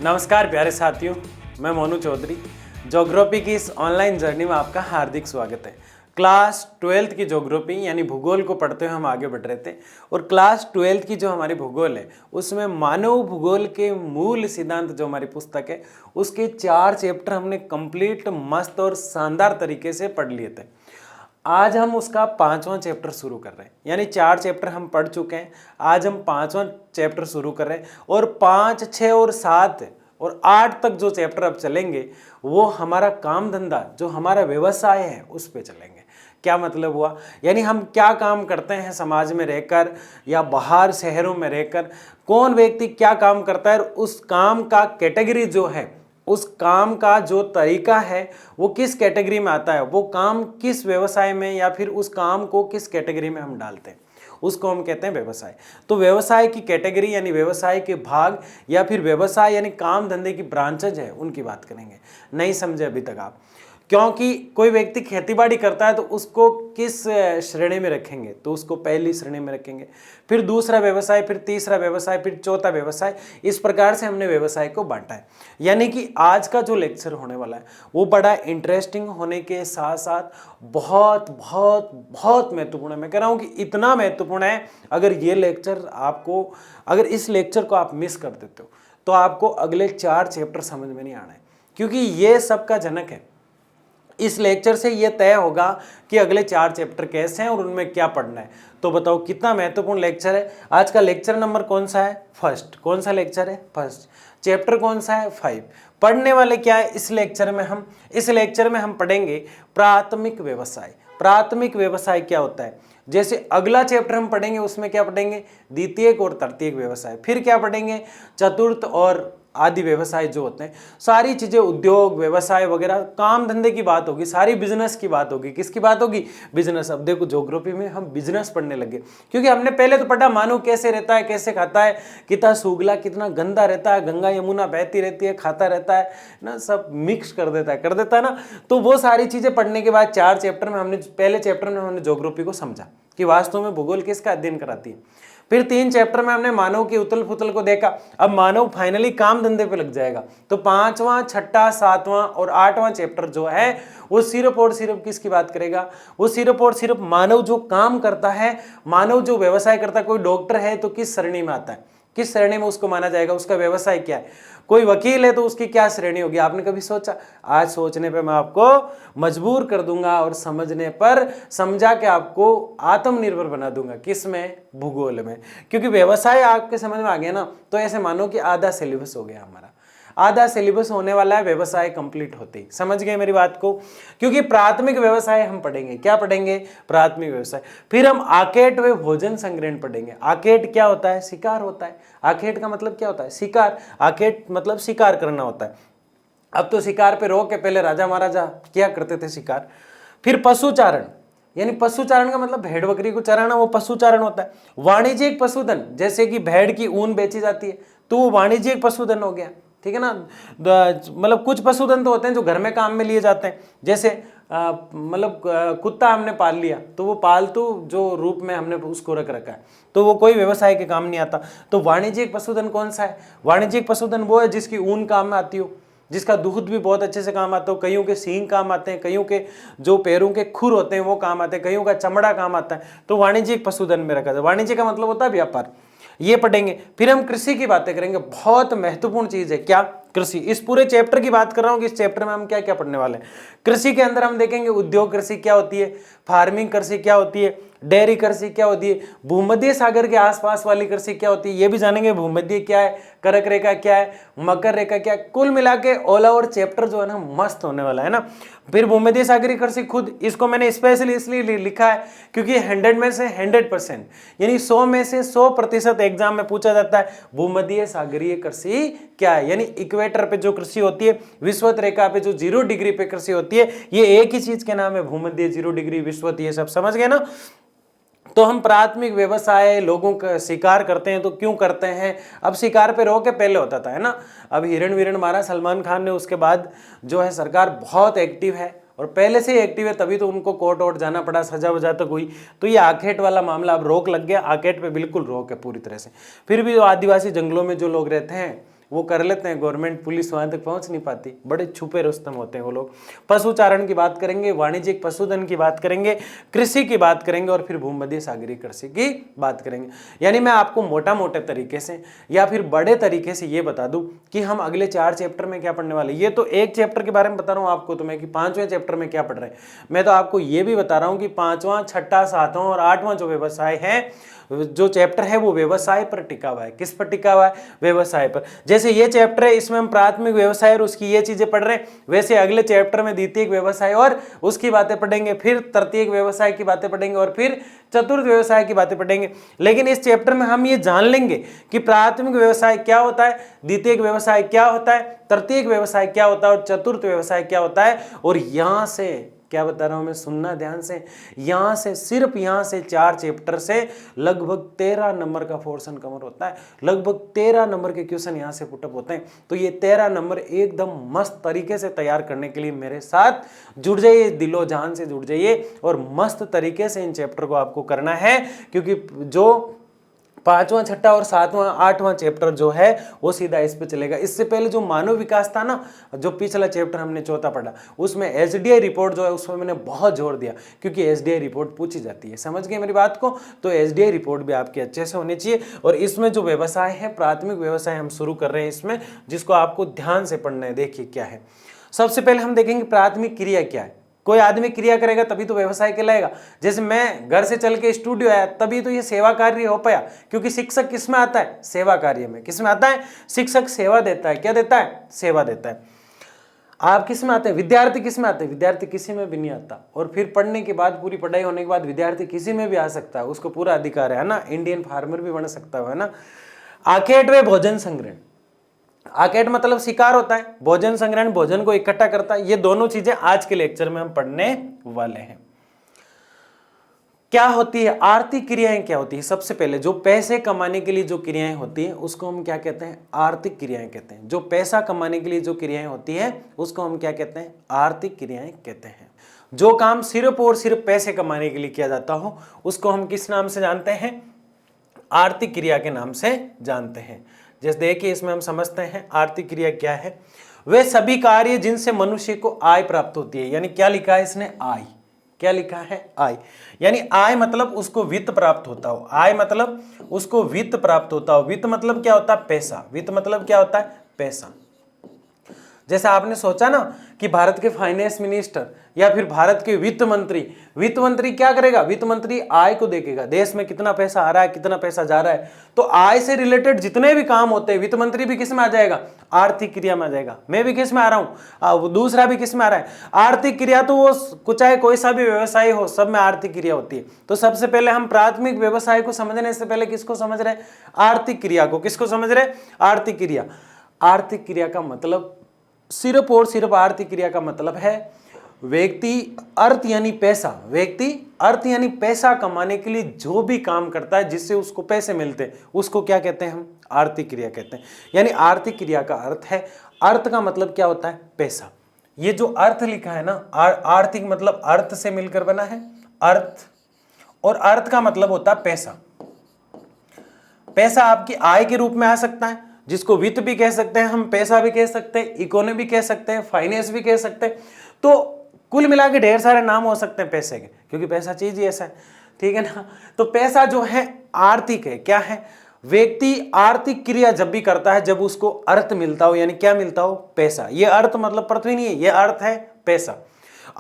नमस्कार प्यारे साथियों, मैं मोनू चौधरी। ज्योग्राफी की इस ऑनलाइन जर्नी में आपका हार्दिक स्वागत है। क्लास 12th की ज्योग्राफी यानी भूगोल को पढ़ते हुए हम आगे बढ़ रहे थे और क्लास 12th की जो हमारी भूगोल है उसमें मानव भूगोल के मूल सिद्धांत जो हमारी पुस्तक है उसके 4 चैप्टर हमने कंप्लीट मस्त और शानदार तरीके से पढ़ लिए थे। आज हम उसका 5वां चैप्टर शुरू कर रहे हैं, यानी 4 चैप्टर हम पढ़ चुके हैं। आज हम 5वां चैप्टर शुरू कर रहे हैं और 5, 6 और 7 और 8 तक जो चैप्टर अब चलेंगे वो हमारा काम धंधा जो हमारा व्यवसाय है उस पे चलेंगे। क्या मतलब हुआ, यानी हम क्या काम करते हैं समाज में रहकर या बाहर शहरों में रहकर, कौन व्यक्ति क्या काम करता है और उस काम का कैटेगरी जो है, उस काम का जो तरीका है वो किस कैटेगरी में आता है, वो काम किस व्यवसाय में या फिर उस काम को किस कैटेगरी में हम डालते हैं, उसको हम कहते हैं व्यवसाय। तो व्यवसाय की कैटेगरी यानी व्यवसाय के भाग या फिर व्यवसाय यानी काम धंधे की ब्रांचेज है उनकी बात करेंगे। नहीं समझे अभी तक आप? क्योंकि कोई व्यक्ति खेतीबाड़ी करता है तो उसको किस श्रेणी में रखेंगे, तो उसको पहली श्रेणी में रखेंगे, फिर दूसरा व्यवसाय, फिर तीसरा व्यवसाय, फिर चौथा व्यवसाय। इस प्रकार से हमने व्यवसाय को बांटा है। यानी कि आज का जो लेक्चर होने वाला है वो बड़ा इंटरेस्टिंग होने के साथ साथ बहुत बहुत बहुत महत्वपूर्ण है। मैं कह रहा हूँ कि इतना महत्वपूर्ण है, अगर ये लेक्चर आपको, अगर इस लेक्चर को आप मिस कर देते हो तो आपको अगले 4 चैप्टर समझ में नहीं आना है, क्योंकि ये सबका जनक है। इस लेक्चर से ये तय होगा कि अगले 4 चैप्टर कैसे हैं और उनमें क्या पढ़ना है। तो बताओ कितना महत्वपूर्ण लेक्चर है। आज का लेक्चर नंबर कौन सा है? फर्स्ट। कौन सा लेक्चर है? फर्स्ट। चैप्टर कौन सा है? 5। पढ़ने वाले क्या है इस लेक्चर में? इस लेक्चर में हम पढ़ेंगे प्राथमिक व्यवसाय। प्राथमिक व्यवसाय क्या होता है? जैसे अगला चैप्टर हम पढ़ेंगे उसमें क्या पढ़ेंगे? द्वितीयक और तृतीयक व्यवसाय। फिर क्या पढ़ेंगे? चतुर्थ और आदि व्यवसाय जो होते हैं, सारी चीजें, उद्योग व्यवसाय वगैरह, काम धंधे की बात होगी, सारी बिजनेस की बात होगी। किसकी बात होगी? बिजनेस। अब देखो ज्योग्राफी में हम बिजनेस पढ़ने लगे, क्योंकि हमने पहले तो पढ़ा मानव कैसे रहता है, कैसे खाता है, कितना सूगला कितना गंदा रहता है, गंगा यमुना बहती रहती है, खाता रहता है ना, सब मिक्स कर देता है ना। तो वो सारी चीजें पढ़ने के बाद 4 चैप्टर में हमने, पहले चैप्टर में हमने ज्योग्राफी को समझा कि वास्तव में भूगोल किसका अध्ययन कराती है। फिर 3 चैप्टर में हमने मानव की उथल पुथल को देखा। अब मानव फाइनली काम धंधे पे लग जाएगा। तो 5वां, 6ठा, 7वां और 8वां चैप्टर जो है वो सिर्फ और सिर्फ किसकी बात करेगा? वो सिर्फ और सिर्फ मानव जो काम करता है, मानव जो व्यवसाय करता है। कोई डॉक्टर है तो किस श्रेणी में आता है, किस श्रेणी में उसको माना जाएगा, उसका व्यवसाय क्या है। कोई वकील है तो उसकी क्या श्रेणी होगी, आपने कभी सोचा? आज सोचने पे मैं आपको मजबूर कर दूंगा और समझने पर समझा के आपको आत्मनिर्भर बना दूंगा। किस में? भूगोल में। क्योंकि व्यवसाय आपके समझ में आ गया ना, तो ऐसे मानो कि आधा सिलेबस हो गया हमारा। आधा सिलेबस होने वाला है व्यवसाय कंप्लीट होते ही। समझ गए मेरी बात को? क्योंकि प्राथमिक व्यवसाय हम पढ़ेंगे। क्या पढ़ेंगे? प्राथमिक व्यवसाय। फिर हम आकेट व भोजन संग्रहण पढ़ेंगे। आकेट क्या होता है? शिकार होता है। आकेट का मतलब क्या होता है? शिकार। आकेट मतलब शिकार करना होता है। अब तो शिकार पे रोक के पहले राजा महाराजा क्या करते थे? शिकार। फिर पशुचारण, यानी पशुचारण का मतलब भेड़ बकरी को चराना, वो पशुचारण होता है। वाणिज्यिक पशुधन, जैसे कि भेड़ की ऊन बेची जाती है तो वो वाणिज्यिक पशुधन हो गया, ठीक है ना। मतलब कुछ पशुधन तो होते हैं जो घर में काम में लिए जाते हैं, जैसे मतलब कुत्ता हमने पाल लिया तो वो पालतू जो रूप में हमने उसको रख रखा है, तो वो कोई व्यवसाय के काम नहीं आता। तो वाणिज्यिक पशुधन कौन सा है? वाणिज्यिक पशुधन वो है जिसकी ऊन काम में आती हो, जिसका दूध भी बहुत अच्छे से काम आता हो। कईयों के सींग काम आते हैं, कईयों के जो पैरों के खुर होते हैं वो काम आते हैं, कईयों का चमड़ा काम आता है। तो वाणिज्यिक पशुधन में रखा जाए। वाणिज्य का मतलब होता है व्यापार। ये पढ़ेंगे। फिर हम कृषि की बातें करेंगे। बहुत महत्वपूर्ण चीज है क्या? कृषि। इस पूरे चैप्टर की बात कर रहा हूं कि इस चैप्टर में हम क्या क्या पढ़ने वाले हैं। कृषि के अंदर हम देखेंगे उद्योग कृषि क्या होती है, फार्मिंग कृषि क्या होती है, डेयरी कृषि क्या होती है, भूमध्य सागर के आसपास वाली कृषि क्या होती है ये भी जानेंगे। भूमध्य क्या है, कर्क रेखा क्या है, मकर रेखा क्या है। कुल मिला के ऑल ओवर चैप्टर जो है ना मस्त होने वाला है ना। फिर भूमध्य सागरीय कृषि, खुद इसको मैंने स्पेशली इसलिए लिखा है क्योंकि 100 में से 100%, यानी 100 में से 100% एग्जाम में पूछा जाता है भूमध्य सागरीय कृषि क्या है। यानी इक्वेटर पे जो कृषि होती है, विषुवत रेखा पे जो 0 डिग्री पे कृषि होती है, ये एक ही चीज के नाम है, भूमध्य, 0 डिग्री, विषुवत, ये सब समझ गए ना। तो हम प्राथमिक व्यवसाय, लोगों का शिकार करते हैं तो क्यों करते हैं? अब शिकार पे रोक के पहले होता था, है ना। अब हिरण विरण मारा सलमान खान ने, उसके बाद जो है सरकार बहुत एक्टिव है और पहले से ही एक्टिव है, तभी तो उनको कोर्ट वोर्ट जाना पड़ा, सजा वजा तक हुई। तो ये आखेट वाला मामला अब रोक लग गया। आखेट पे बिल्कुल रोक है पूरी तरह से। फिर भी जो आदिवासी जंगलों में जो लोग रहते हैं वो कर लेते हैं, गवर्नमेंट पुलिस वहां तक पहुंच नहीं पाती, बड़े छुपे रुस्तम होते हैं वो लोग। पशुचारण की बात करेंगे, वाणिज्यिक पशुधन की बात करेंगे, कृषि की बात करेंगे और फिर भूमध्य सागरीय कृषि की बात करेंगे। यानी मैं आपको मोटा मोटे तरीके से या फिर बड़े तरीके से ये बता दूं कि हम अगले 4 चैप्टर में क्या पढ़ने वाले। ये तो एक चैप्टर के बारे में बता रहा हूं आपको, तो मैं कि 5वें चैप्टर में क्या पढ़ रहे हैं। मैं तो आपको ये भी बता रहा हूं कि 5वां, 6ठा, 7वां और 8वां जो व्यवसाय है, जो चैप्टर है वो व्यवसाय पर टिका हुआ है। किस पर टिका हुआ है? व्यवसाय पर। जैसे ये चैप्टर है, इसमें हम प्राथमिक व्यवसाय और उसकी ये चीजें पढ़ रहे हैं, वैसे अगले चैप्टर में द्वितीयक व्यवसाय और उसकी बातें पढ़ेंगे, फिर तृतीयक व्यवसाय की बातें पढ़ेंगे और फिर चतुर्थ व्यवसाय की बातें पढ़ेंगे। लेकिन इस चैप्टर में हम ये जान लेंगे कि प्राथमिक व्यवसाय क्या होता है, द्वितीयक व्यवसाय क्या होता है, तृतीयक व्यवसाय क्या होता है और चतुर्थ व्यवसाय क्या होता है। और यहां से क्या बता रहा हूं मैं, सुनना ध्यान से, यहां से सिर्फ यहां से 4 चैप्टर से लगभग 13 नंबर का पोर्शन कवर होता है। लगभग 13 नंबर के क्वेश्चन यहां से पुटअप होते हैं। तो ये 13 नंबर एकदम मस्त तरीके से तैयार करने के लिए मेरे साथ जुड़ जाइए, दिलो जान से जुड़ जाइए और मस्त तरीके से इन चैप्टर को आपको करना है। क्योंकि जो 5वां, 6ठा और 7वां, 8वां चैप्टर जो है वो सीधा इस पे चलेगा। इससे पहले जो मानव विकास था ना, जो पिछला चैप्टर हमने चौथा पढ़ा, उसमें एसडीआई रिपोर्ट जो है उसमें मैंने बहुत जोर दिया, क्योंकि एसडीआई रिपोर्ट पूछी जाती है। समझ गए मेरी बात को? तो एसडीआई रिपोर्ट भी आपकी अच्छे से होनी चाहिए। और इसमें जो व्यवसाय है, प्राथमिक व्यवसाय हम शुरू कर रहे हैं इसमें, जिसको आपको ध्यान से पढ़ना है। देखिए क्या है, सबसे पहले हम देखेंगे प्राथमिक क्रिया क्या है। कोई आदमी क्रिया करेगा तभी तो व्यवसाय कहलाएगा। जैसे मैं घर से चल के स्टूडियो आया, तभी तो ये सेवा कार्य हो पाया। क्योंकि शिक्षक किस में आता है? सेवा कार्य में। किस में आता है? शिक्षक सेवा देता है। क्या देता है? सेवा देता है। आप किस में आते हैं? विद्यार्थी किस में आते हैं? विद्यार्थी किसी में भी नहीं आता। और फिर पढ़ने के बाद, पूरी पढ़ाई होने के बाद विद्यार्थी किसी में भी आ सकता है, उसको पूरा अधिकार है ना। इंडियन फार्मर भी बन सकता है ना। आखेट व भोजन संग्रहण, आकेट मतलब शिकार होता है, भोजन संग्रहण भोजन को इकट्ठा करता है। ये दोनों चीजें आज के लेक्चर में हम पढ़ने वाले हैं। क्या होती है आर्थिक क्रियाएं? क्या होती है? सबसे पहले जो पैसे कमाने के लिए जो क्रियाएं होती हैं उसको हम क्या कहते हैं? आर्थिक क्रियाएं कहते हैं। जो पैसा कमाने के लिए जो क्रियाएं होती हैं उसको हम क्या कहते हैं? आर्थिक क्रियाएं कहते हैं। जो काम सिर्फ और सिर्फ पैसे कमाने के लिए किया जाता हो उसको हम किस नाम से जानते हैं? आर्थिक क्रिया के नाम से जानते हैं। जैसे देखिए इसमें हम समझते हैं आर्थिक क्रिया क्या है। वे सभी कार्य जिनसे मनुष्य को आय प्राप्त होती है। यानी क्या लिखा है इसने? आय। क्या लिखा है? आय। यानी आय मतलब उसको वित्त प्राप्त होता हो। आय मतलब उसको वित्त प्राप्त होता हो। वित्त मतलब क्या होता है? पैसा। वित्त मतलब क्या होता है? पैसा। जैसा आपने सोचा ना कि भारत के फाइनेंस मिनिस्टर या फिर भारत के वित्त मंत्री क्या करेगा? वित्त मंत्री आय को देखेगा, देश में कितना पैसा आ रहा है, कितना पैसा जा रहा है। तो आय से रिलेटेड जितने भी काम होते हैं, वित्त मंत्री भी किस में आ जाएगा? आर्थिक क्रिया में आ जाएगा। मैं भी किस में आ रहा हूं? दूसरा भी किस में आ रहा है? आर्थिक क्रिया। तो वो चाहे कोई सा भी व्यवसाय हो, सब में आर्थिक क्रिया होती है। तो सबसे पहले हम प्राथमिक व्यवसाय को समझने से पहले किसको समझ रहे हैं? आर्थिक क्रिया को। किसको समझ रहे हैं? आर्थिक क्रिया। आर्थिक क्रिया का मतलब सिर्फ और सिर्फ, आर्थिक क्रिया का मतलब है व्यक्ति अर्थ यानी पैसा, व्यक्ति अर्थ यानी पैसा कमाने के लिए जो भी काम करता है जिससे उसको पैसे मिलते हैं उसको क्या कहते हैं? हम आर्थिक क्रिया कहते हैं। यानी आर्थिक क्रिया का अर्थ है, अर्थ का मतलब क्या होता है? पैसा। ये जो अर्थ लिखा है ना, आर्थिक मतलब अर्थ से मिलकर बना है, अर्थ। और अर्थ का मतलब होता है पैसा। पैसा आपकी आय के रूप में आ सकता है, जिसको वित्त भी कह सकते हैं हम, पैसा भी कह सकते हैं, इकोनॉमी भी कह सकते हैं, फाइनेंस भी कह सकते हैं। तो कुल मिला के ढेर सारे नाम हो सकते हैं पैसे के, क्योंकि पैसा चीज ही ऐसा है। ठीक है ना। तो पैसा जो है आर्थिक है। क्या है? व्यक्ति आर्थिक क्रिया जब भी करता है जब उसको अर्थ मिलता हो। यानी क्या मिलता हो? पैसा। ये अर्थ मतलब पृथ्वी नहीं है, ये अर्थ है पैसा।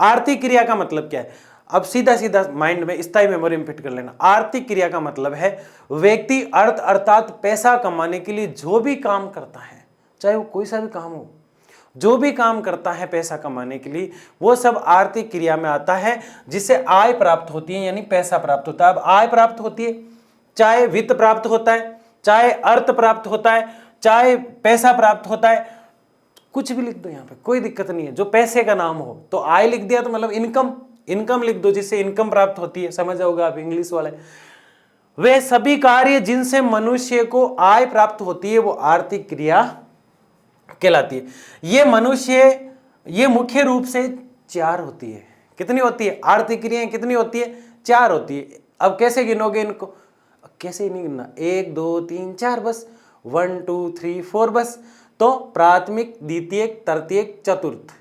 आर्थिक क्रिया का मतलब क्या है? अब सीधा सीधा माइंड में, स्थायी मेमोरी में फिट कर लेना। आर्थिक क्रिया का मतलब है व्यक्ति अर्थ अर्थात पैसा कमाने के लिए जो भी काम करता है, चाहे वो कोई सा भी काम हो, जो भी काम करता है पैसा कमाने के लिए, वो सब आर्थिक क्रिया में आता है, जिससे आय प्राप्त होती है, यानी पैसा प्राप्त होता है। अब आय प्राप्त होती है, चाहे वित्त प्राप्त होता है, चाहे अर्थ प्राप्त होता है, चाहे पैसा प्राप्त होता है, कुछ भी लिख दो यहाँ पे, कोई दिक्कत नहीं है। जो पैसे का नाम हो, तो आय लिख दिया तो मतलब इनकम लिख दो, जिससे इनकम प्राप्त होती है। समझ जाओगे आप इंग्लिश वाले। वे सभी कार्य जिनसे मनुष्य को आय प्राप्त होती है वो आर्थिक क्रिया कहलाती है। ये मुख्य रूप से 4 होती है। कितनी होती है? आर्थिक क्रियाएं कितनी होती है? 4 होती है। अब कैसे गिनोगे इनको? कैसे नहीं गिनना, 1 2 3 4 बस। 1 2 3 4 बस। तो प्राथमिक, द्वितीयक, तृतीयक, चतुर्थ,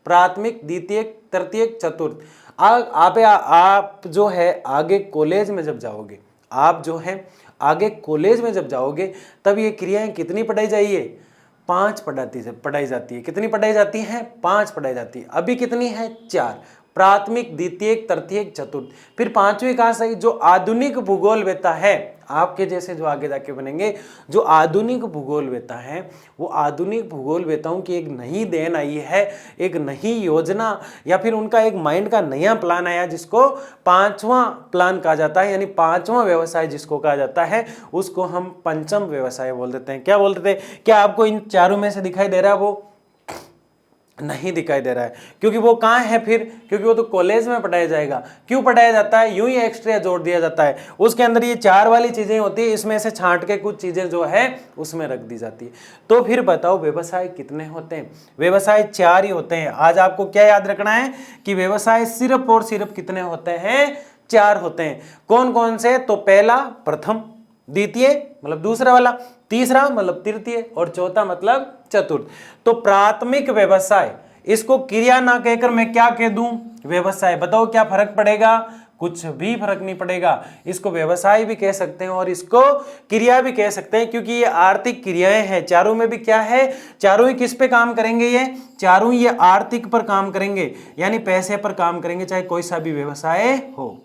प्राथमिक, द्वितीयक, तृतीयक, चतुर्थ। आप जो है आगे कॉलेज में जब जाओगे, आप जो है आगे कॉलेज में जब जाओगे तब ये क्रियाएं कितनी पढ़ाई जाइए? 5 पढ़ाई जाती है। कितनी पढ़ाई जाती है? 5 पढ़ाई जाती है। अभी कितनी है? 4। प्राथमिक, द्वितीयक, तृतीयक, चतुर्थ। फिर पांचवी कहां से आई? जो आधुनिक भूगोलवेत्ता है, आपके जैसे जो आगे जाके बनेंगे, जो आधुनिक भूगोलवेत्ता है, वो आधुनिक भूगोलवेत्ताओं की एक नई देन आई है, एक नई योजना, या फिर उनका एक माइंड का नया प्लान आया जिसको 5वां प्लान कहा जाता है, यानी 5वां व्यवसाय जिसको कहा जाता है उसको हम पंचम व्यवसाय बोल देते हैं। क्या बोल देते हैं? क्या आपको इन चारों में से दिखाई दे रहा है? वो नहीं दिखाई दे रहा है, क्योंकि वो कहाँ है फिर? क्योंकि वो तो कॉलेज में पढ़ाया जाएगा। क्यों पढ़ाया जाता है? यूं ही एक्स्ट्रा जोड़ दिया जाता है। उसके अंदर ये 4 वाली चीजें होती है, इसमें से छांट के कुछ चीजें जो है उसमें रख दी जाती है। तो फिर बताओ व्यवसाय कितने होते हैं? व्यवसाय 4 ही होते हैं। आज आपको क्या याद रखना है कि व्यवसाय सिर्फ और सिर्फ कितने होते हैं? 4 होते हैं। कौन कौन से? तो पहला प्रथम, द्वितीय मतलब दूसरा वाला, तीसरा मतलब तृतीय, और चौथा मतलब चतुर्थ। तो प्राथमिक व्यवसाय, इसको क्रिया ना कहकर मैं क्या कह दूं? व्यवसाय। बताओ क्या फर्क पड़ेगा? कुछ भी फर्क नहीं पड़ेगा। इसको व्यवसाय भी कह सकते हैं और इसको क्रिया भी कह सकते हैं, क्योंकि ये आर्थिक क्रियाएं हैं। चारों में भी क्या है? चारों ही किस पे काम करेंगे? ये चारों ही ये आर्थिक पर काम करेंगे, यानी पैसे पर काम करेंगे, चाहे कोई सा भी व्यवसाय हो।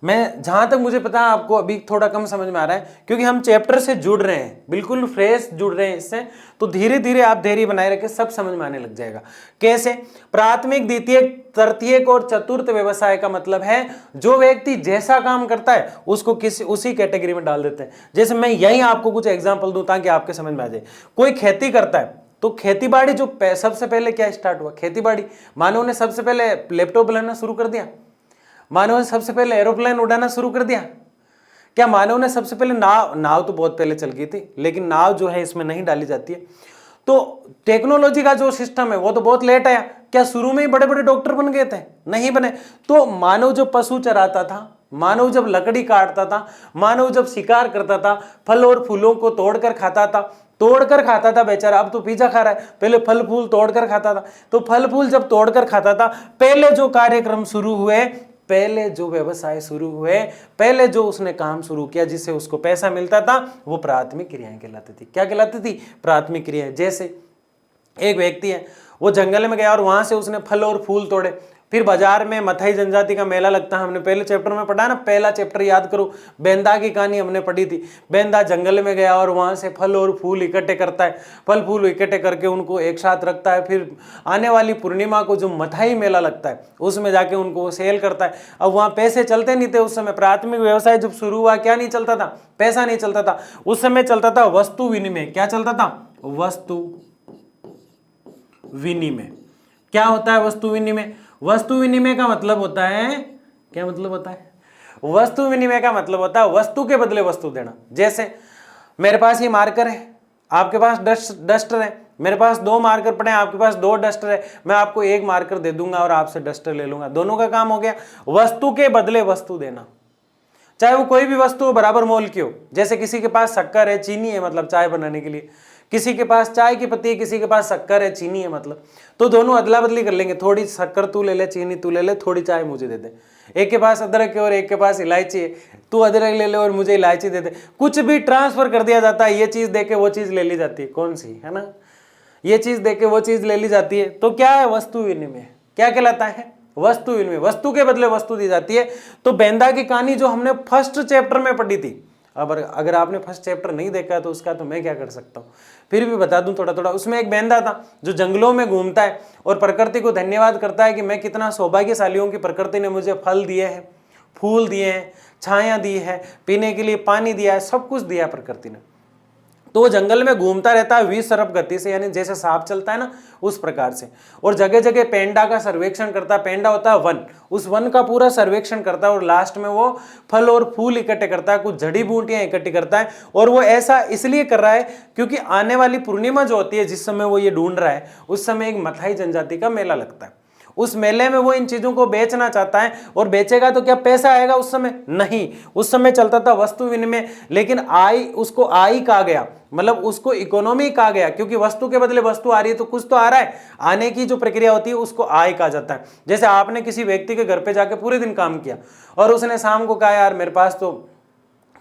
मैं जहां तक मुझे पता है आपको अभी थोड़ा कम समझ में आ रहा है, क्योंकि हम चैप्टर से जुड़ रहे हैं, बिल्कुल फ्रेश जुड़ रहे हैं इससे। तो धीरे धीरे आप धैर्य बनाए रखें, सब समझ में आने लग जाएगा। कैसे? प्राथमिक, द्वितीयक, तृतीयक और चतुर्थ व्यवसाय का मतलब है जो व्यक्ति जैसा काम करता है उसको उसी कैटेगरी में डाल देते हैं। जैसे मैं यही आपको कुछ एग्जाम्पल दूं ताकि आपके समझ में आ जाए। कोई खेती करता है तो खेती बाड़ी जो सबसे पहले क्या स्टार्ट हुआ? खेती बाड़ी। मानव ने सबसे पहले लैपटॉप बनाना शुरू कर दिया? मानव ने सबसे पहले एरोप्लेन उड़ाना शुरू कर दिया? क्या मानव ने सबसे पहले नाव तो बहुत पहले चल गई थी, लेकिन नाव जो है इसमें नहीं डाली जाती है। तो टेक्नोलॉजी का जो सिस्टम है वो तो बहुत लेट आया। क्या शुरू में ही बड़े बड़े डॉक्टर बन गए थे? नहीं बने। तो मानव जो पशु चराता था, मानव जब लकड़ी काटता था, मानव जब शिकार करता था, फल और फूलों को तोड़कर खाता था बेचारा। अब तो पिज्जा खा रहा है, पहले फल फूल तोड़कर खाता था। तो फल फूल जब तोड़कर खाता था, पहले जो कार्यक्रम शुरू हुए, पहले जो व्यवसाय शुरू हुए, पहले जो उसने काम शुरू किया जिससे उसको पैसा मिलता था, वो प्राथमिक क्रियाएं कहलाती थी। क्या कहलाती थी? प्राथमिक क्रियाएं। जैसे एक व्यक्ति है, वो जंगल में गया और वहां से उसने फल और फूल तोड़े। फिर बाजार में मथाई जनजाति का मेला लगता है, हमने पहले चैप्टर में पढ़ा ना, पहला चैप्टर याद करो, बेंदा की कहानी हमने पढ़ी थी। बेंदा जंगल में गया और वहां से फल और फूल इकट्ठे करता है, फल फूल इकट्ठे करके उनको एक साथ रखता है। फिर आने वाली पूर्णिमा को जो मथाई मेला लगता है उसमें जाके उनको सेल करता है। अब वहां पैसे चलते नहीं थे उस समय। प्राथमिक व्यवसाय जब शुरू हुआ, क्या नहीं चलता था? पैसा नहीं चलता था उस समय, चलता था वस्तु विनिमय। क्या चलता था? वस्तु विनिमय। क्या होता है वस्तु विनिमय? वस्तु विनिमय का मतलब होता है, क्या मतलब होता है? वस्तु विनिमय का मतलब होता है वस्तु के बदले वस्तु देना। जैसे मेरे पास ये मार्कर है, आपके पास डस्टर है। मेरे पास 2 मार्कर पड़े हैं, आपके पास 2 डस्टर है। मैं आपको 1 मार्कर दे दूंगा और आपसे डस्टर ले लूंगा, दोनों का काम हो गया। वस्तु के बदले वस्तु देना, चाहे वो कोई भी वस्तु हो, बराबर मोल की हो। जैसे किसी के पास शक्कर है, चीनी है, मतलब चाय बनाने के लिए, किसी के पास चाय की पत्ती है, किसी के पास शक्कर है, चीनी है, मतलब तो दोनों अदला बदली कर लेंगे। थोड़ी शक्कर तू ले ले, चीनी तू ले ले, थोड़ी चाय मुझे दे दे। एक के पास अदरक है और एक के पास इलायची है, तू अदरक ले ले और मुझे इलायची दे दे। कुछ भी ट्रांसफर कर दिया जाता है, ये चीज दे के वो चीज ले ली जाती है। कौन सी है ना? ये चीज दे के वो चीज ले ली जाती है। तो क्या है? वस्तु विनिमय। क्या कहलाता है? वस्तु विनिमय। वस्तु के बदले वस्तु दी जाती है। तो बेंदा की कहानी जो हमने फर्स्ट चैप्टर में पढ़ी थी, अब अगर आपने फर्स्ट चैप्टर नहीं देखा तो उसका तो मैं क्या कर सकता हूँ, फिर भी बता दूं थोड़ा थोड़ा। उसमें एक बेंदा था जो जंगलों में घूमता है और प्रकृति को धन्यवाद करता है कि मैं कितना सौभाग्यशाली हूं कि प्रकृति ने मुझे फल दिए हैं, फूल दिए हैं, छाया दी है, पीने के लिए पानी दिया है, सब कुछ दिया प्रकृति ने। तो वो जंगल में घूमता रहता है 20 अरब गति से, यानी जैसे सांप चलता है ना उस प्रकार से। और जगह जगह पेंडा का सर्वेक्षण करता है। पेंडा होता है वन, उस वन का पूरा सर्वेक्षण करता है और लास्ट में वो फल और फूल इकट्ठे करता है, कुछ जड़ी बूटियां इकट्ठी करता है। और वो ऐसा इसलिए कर रहा है क्योंकि आने वाली पूर्णिमा जो होती है, जिस समय वो ये ढूंढ रहा है, उस समय एक मथाई जनजाति का मेला लगता है। उस मेले में वो इन चीजों को बेचना चाहता है, और बेचेगा तो क्या पैसा आएगा उस समय? नहीं, उस समय चलता था वस्तु विनिमय, लेकिन उसको आई कहा गया, मतलब उसको इकोनॉमी कहा गया, क्योंकि वस्तु के बदले वस्तु आ रही है तो कुछ तो आ रहा है, आने की जो प्रक्रिया होती है उसको आय कहा जाता है। जैसे आपने किसी व्यक्ति के घर पे जाके पूरे दिन काम किया और उसने शाम को कहा यार मेरे पास तो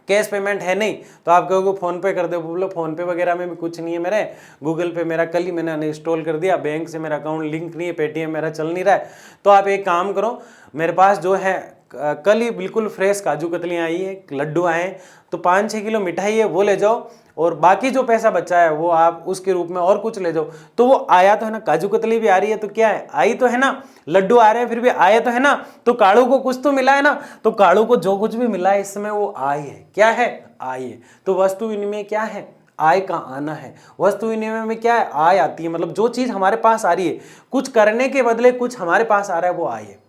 कैश पेमेंट है नहीं, तो आप कहोगे फोन पे कर दो। बोलो फोन पे वगैरह में भी कुछ नहीं है मेरे, गूगल पे मेरा कल ही मैंने अनइंस्टॉल कर दिया, बैंक से मेरा अकाउंट लिंक नहीं है, पेटीएम मेरा चल नहीं रहा है। तो आप एक काम करो, मेरे पास जो है कल ही बिल्कुल फ्रेश काजू कतली आई है, लड्डू आए हैं, तो 5-6 किलो मिठाई है वो ले जाओ, और बाकी जो पैसा बचा है वो आप उसके रूप में और कुछ ले जाओ। तो वो आया तो है ना, काजू कतली भी आ रही है तो क्या है, आई तो है ना, लड्डू आ रहे हैं फिर भी आए तो है ना, तो काड़ू को कुछ तो मिला है ना, तो काड़ू को जो कुछ भी मिला है इसमें वो आय है। क्या है? आय है। तो वस्तु विनिमय क्या है? आय का आना है। वस्तु विनिमय में क्या है? आय आती है, मतलब जो चीज हमारे पास आ रही है, कुछ करने के बदले कुछ हमारे पास आ रहा है, वो आय है।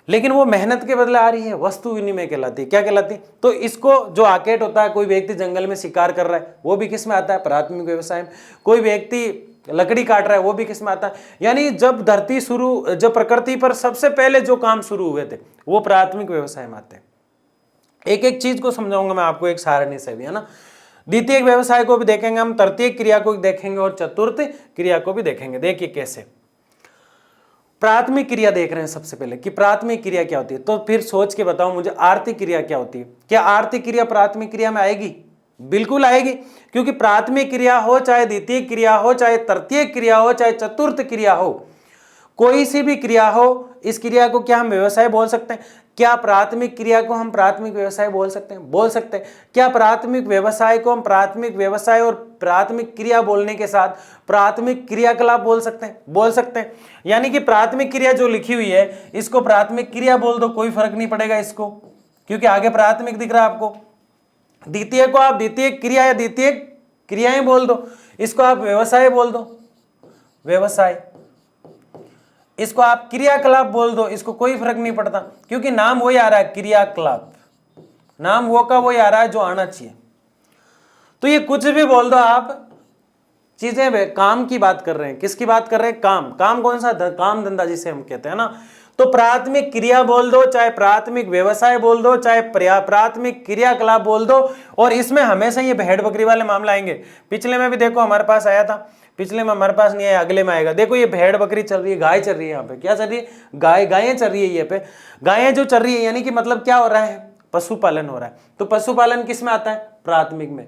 लेकिन वो मेहनत के बदले आ रही है, वस्तु विनिमय कहलाती है। क्या कहलाती है? तो इसको जो आकेट होता है, कोई व्यक्ति जंगल में शिकार कर रहा है, वो भी किस में आता है? प्राथमिक व्यवसाय में। कोई व्यक्ति लकड़ी काट रहा है, वो भी किस में आता है? यानी जब जब प्रकृति पर सबसे पहले जो काम शुरू हुए थे वो प्राथमिक व्यवसाय में आते हैं। एक एक चीज को समझाऊंगा मैं आपको एक सारणी से भी, है ना। द्वितीय व्यवसाय को भी देखेंगे हम, तृतीय क्रिया को भी देखेंगे और चतुर्थ क्रिया को भी देखेंगे। देखिए कैसे। प्राथमिक क्रिया देख रहे हैं सबसे पहले कि प्राथमिक क्रिया क्या होती है, तो फिर सोच के बताओ मुझे आर्थिक क्रिया क्या होती है। क्या आर्थिक क्रिया प्राथमिक क्रिया में आएगी? बिल्कुल आएगी, क्योंकि प्राथमिक क्रिया हो, चाहे द्वितीय क्रिया हो, चाहे तृतीय क्रिया हो, चाहे चतुर्थ क्रिया हो, कोई सी भी क्रिया हो, इस क्रिया को क्या हम व्यवसाय बोल सकते हैं? क्या प्राथमिक क्रिया को हम प्राथमिक व्यवसाय बोल सकते हैं? बोल सकते हैं। क्या प्राथमिक व्यवसाय को हम प्राथमिक व्यवसाय और प्राथमिक क्रिया बोलने के साथ प्राथमिक क्रियाकलाप बोल सकते हैं? बोल सकते हैं। यानी कि प्राथमिक क्रिया जो लिखी हुई है इसको प्राथमिक क्रिया बोल दो, कोई फर्क नहीं पड़ेगा इसको, क्योंकि आगे प्राथमिक दिख रहा है आपको। द्वितीय को आप द्वितीय क्रिया या द्वितीय क्रियाएं बोल दो, इसको आप व्यवसाय बोल दो, व्यवसाय। इसको आप क्रियाकलाप बोल दो, इसको कोई फर्क नहीं पड़ता, क्योंकि नाम वही आ रहा है, क्रियाकलाप। नाम वो का वही आ रहा है जो आना चाहिए। तो ये कुछ भी बोल दो आप, चीजें काम की बात कर रहे हैं। किसकी बात कर रहे हैं? काम। काम कौन सा? काम धंधा जिसे हम कहते हैं ना। तो प्राथमिक क्रिया बोल दो, चाहे प्राथमिक व्यवसाय बोल दो, चाहे प्राथमिक क्रियाकलाप बोल दो, और इसमें हमेशा ये भेड़ बकरी वाले मामला आएंगे। पिछले में भी देखो हमारे पास आया था, पिछले में हमारे पास नहीं आया, अगले में आएगा। देखो ये भेड़ बकरी चल रही है, गाय चल रही है, यहाँ पे क्या चल रही है? गायें चल रही है। ये पे गायें जो चल रही है, यानी कि मतलब क्या हो रहा है? पशुपालन हो रहा है। तो पशुपालन किस में आता है? प्राथमिक में।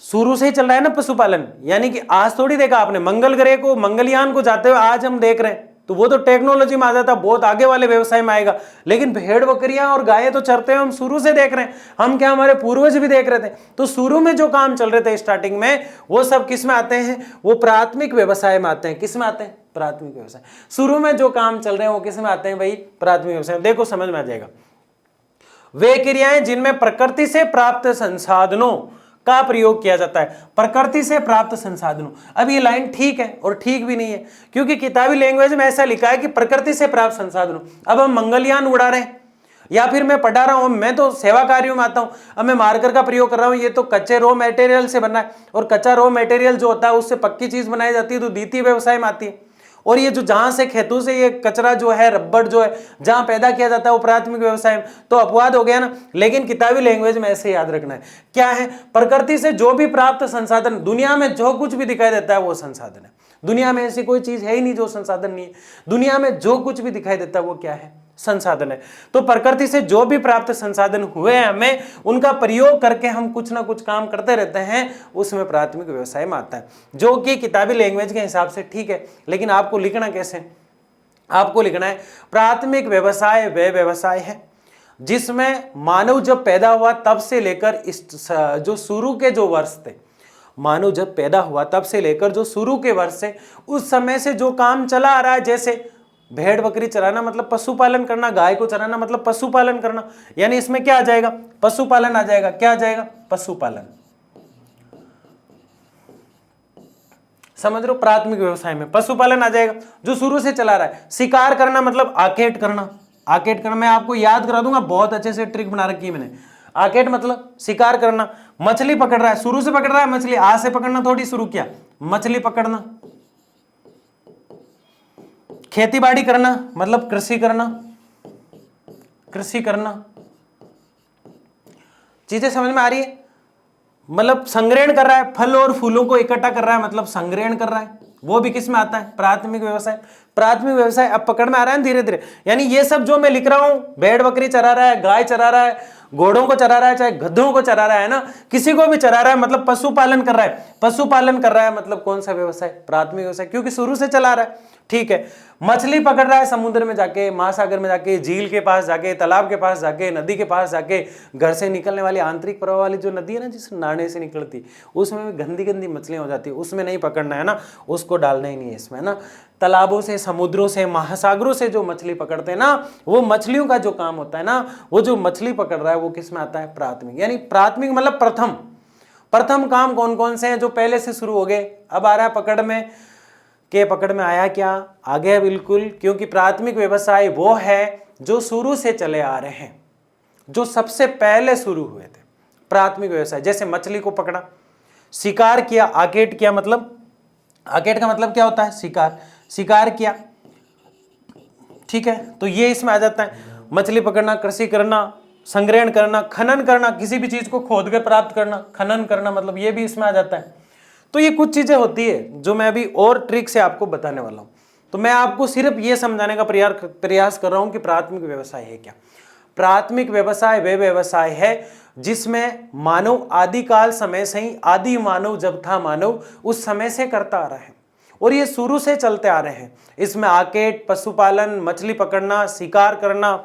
शुरू से ही चल रहा है ना पशुपालन, यानी कि आज थोड़ी देखा आपने मंगल ग्रह को, मंगलयान को जाते हुए आज हम देख रहे हैं, तो वो तो टेक्नोलॉजी में आ जाता, बहुत आगे वाले व्यवसाय में आएगा। लेकिन भेड़ बकरियां और गायें तो चरते हैं, हम शुरू से देख रहे हैं। हम क्या, हमारे पूर्वज भी देख रहे थे। तो शुरू में जो काम चल रहे थे स्टार्टिंग में, वो सब किस में आते हैं? वो प्राथमिक व्यवसाय में आते हैं। किस में आते हैं? प्राथमिक व्यवसाय। शुरू में जो काम चल रहे हैं वो किस में आते हैं भाई? प्राथमिक व्यवसाय। देखो समझ में आ जाएगा। वे क्रियाएं जिनमें प्रकृति से प्राप्त संसाधनों का प्रयोग किया जाता है। प्रकृति से प्राप्त संसाधनों, अब ये लाइन ठीक है और ठीक भी नहीं है, क्योंकि किताबी लैंग्वेज में ऐसा लिखा है कि प्रकृति से प्राप्त संसाधनों। अब हम मंगलयान उड़ा रहे हैं, या फिर मैं पढ़ा रहा हूं, मैं तो सेवा कार्यों में आता हूं, अब मैं मार्कर का प्रयोग कर रहा हूं, ये तो कच्चे रॉ मटेरियल से बना है, और कच्चा रॉ मटेरियल जो होता है उससे पक्की चीज बनाई जाती है, तो द्वितीय व्यवसाय में आती है। और ये जो जहां से खेतों से ये कचरा जो है, रबड़ जो है, जहां पैदा किया जाता है वो प्राथमिक व्यवसाय में। तो अपवाद हो गया ना। लेकिन किताबी लैंग्वेज में ऐसे याद रखना है, क्या है? प्रकृति से जो भी प्राप्त संसाधन, दुनिया में जो कुछ भी दिखाई देता है वो संसाधन है। दुनिया में ऐसी कोई चीज है ही नहीं जो संसाधन नहीं है। दुनिया में जो कुछ भी दिखाई देता है वो क्या है? संसाधन है। तो प्रकृति से जो भी प्राप्त संसाधन हुए हैं, हमें उनका प्रयोग करके हम कुछ ना कुछ काम करते रहते हैं, उसमें प्राथमिक व्यवसाय में आता है, जो कि किताबी लैंग्वेज के हिसाब से ठीक है। लेकिन आपको लिखना कैसे? आपको लिखना है प्राथमिक व्यवसाय वे व्यवसाय है जिसमें मानव जब पैदा हुआ तब से लेकर इस जो शुरू के जो वर्ष थे, मानव जब पैदा हुआ तब से लेकर जो शुरू के वर्ष से, उस समय से जो काम चला आ रहा है, जैसे भेड़ बकरी चराना मतलब पशुपालन करना, गाय को चराना मतलब पशुपालन करना, यानी इसमें क्या आ जाएगा? पशुपालन आ जाएगा। क्या आ जाएगा? पशुपालन। समझ लो, प्राथमिक व्यवसाय में पशुपालन आ जाएगा, जो शुरू से चला रहा है। शिकार करना मतलब आकेट करना। आकेट करना मैं आपको याद करा दूंगा, बहुत अच्छे से ट्रिक बना रखी है मैंने। आकेट मतलब शिकार करना। मछली पकड़ रहा है, शुरू से पकड़ रहा है मछली, आज से पकड़ना थोड़ी शुरू किया, मछली पकड़ना। खेती बाड़ी करना मतलब कृषि करना, कृषि करना। चीजें समझ में आ रही है? मतलब संग्रहण कर रहा है, फल और फूलों को इकट्ठा कर रहा है, मतलब संग्रहण कर रहा है। वो भी किस में आता है? प्राथमिक व्यवसाय। प्राथमिक व्यवसाय अब पकड़ में आ रहा है धीरे धीरे। यानी ये सब जो मैं लिख रहा हूं, भेड़ बकरी चरा रहा है, गाय चरा रहा है, घोड़ों को चरा रहा है, चाहे गधों को चरा रहा है ना, किसी को भी चरा रहा है, मतलब पशुपालन कर रहा है। पशुपालन कर रहा है मतलब कौन सा व्यवसाय? प्राथमिक व्यवसाय, क्योंकि शुरू से चला रहा है। ठीक है, मछली पकड़ रहा है समुद्र में जाके, महासागर में जाके, झील के पास जाके, तालाब के पास जाके, नदी के पास जाके, घर से निकलने वाली आंतरिक प्रवाह वाली जो नदी है ना, जिस नाने से निकलती, उसमें भी गंदी गंदी मछलियां हो जाती है, उसमें नहीं पकड़ना है ना, उसको डालना ही नहीं है इसमें ना। तालाबों से, समुद्रों से, महासागरों से जो मछली पकड़ते हैं ना, वो मछलियों का जो काम होता है ना, वो जो मछली पकड़ रहा है वो किस में आता है? प्राथमिक। यानी प्राथमिक मतलब प्रथम। प्रथम काम कौन कौन से हैं जो पहले से शुरू हो गए, अब आ रहा है पकड़ में। के पकड़ में आया क्या? आ गया बिल्कुल, क्योंकि प्राथमिक व्यवसाय वो है जो शुरू से चले आ रहे हैं, जो सबसे पहले शुरू हुए थे। प्राथमिक व्यवसाय जैसे मछली को पकड़ा, शिकार किया, आकेट किया, मतलब आकेट का मतलब क्या होता है? शिकार, शिकार किया। ठीक है, तो ये इसमें आ जाता है। मछली पकड़ना, कृषि करना, संग्रहण करना, खनन करना, किसी भी चीज को खोद कर प्राप्त करना, खनन करना, मतलब ये भी इसमें आ जाता है। तो ये कुछ चीजें होती है जो मैं अभी और ट्रिक से आपको बताने वाला हूं। तो मैं आपको सिर्फ ये समझाने का प्रयास कर रहा हूं कि प्राथमिक व्यवसाय है क्या। प्राथमिक व्यवसाय वे व्यवसाय है जिसमें मानव आदिकाल समय से ही, आदि मानव जब था मानव, उस समय से करता आ रहा है और ये शुरू से चलते आ रहे हैं। इसमें आकेट, पशुपालन, मछली पकड़ना, शिकार करना,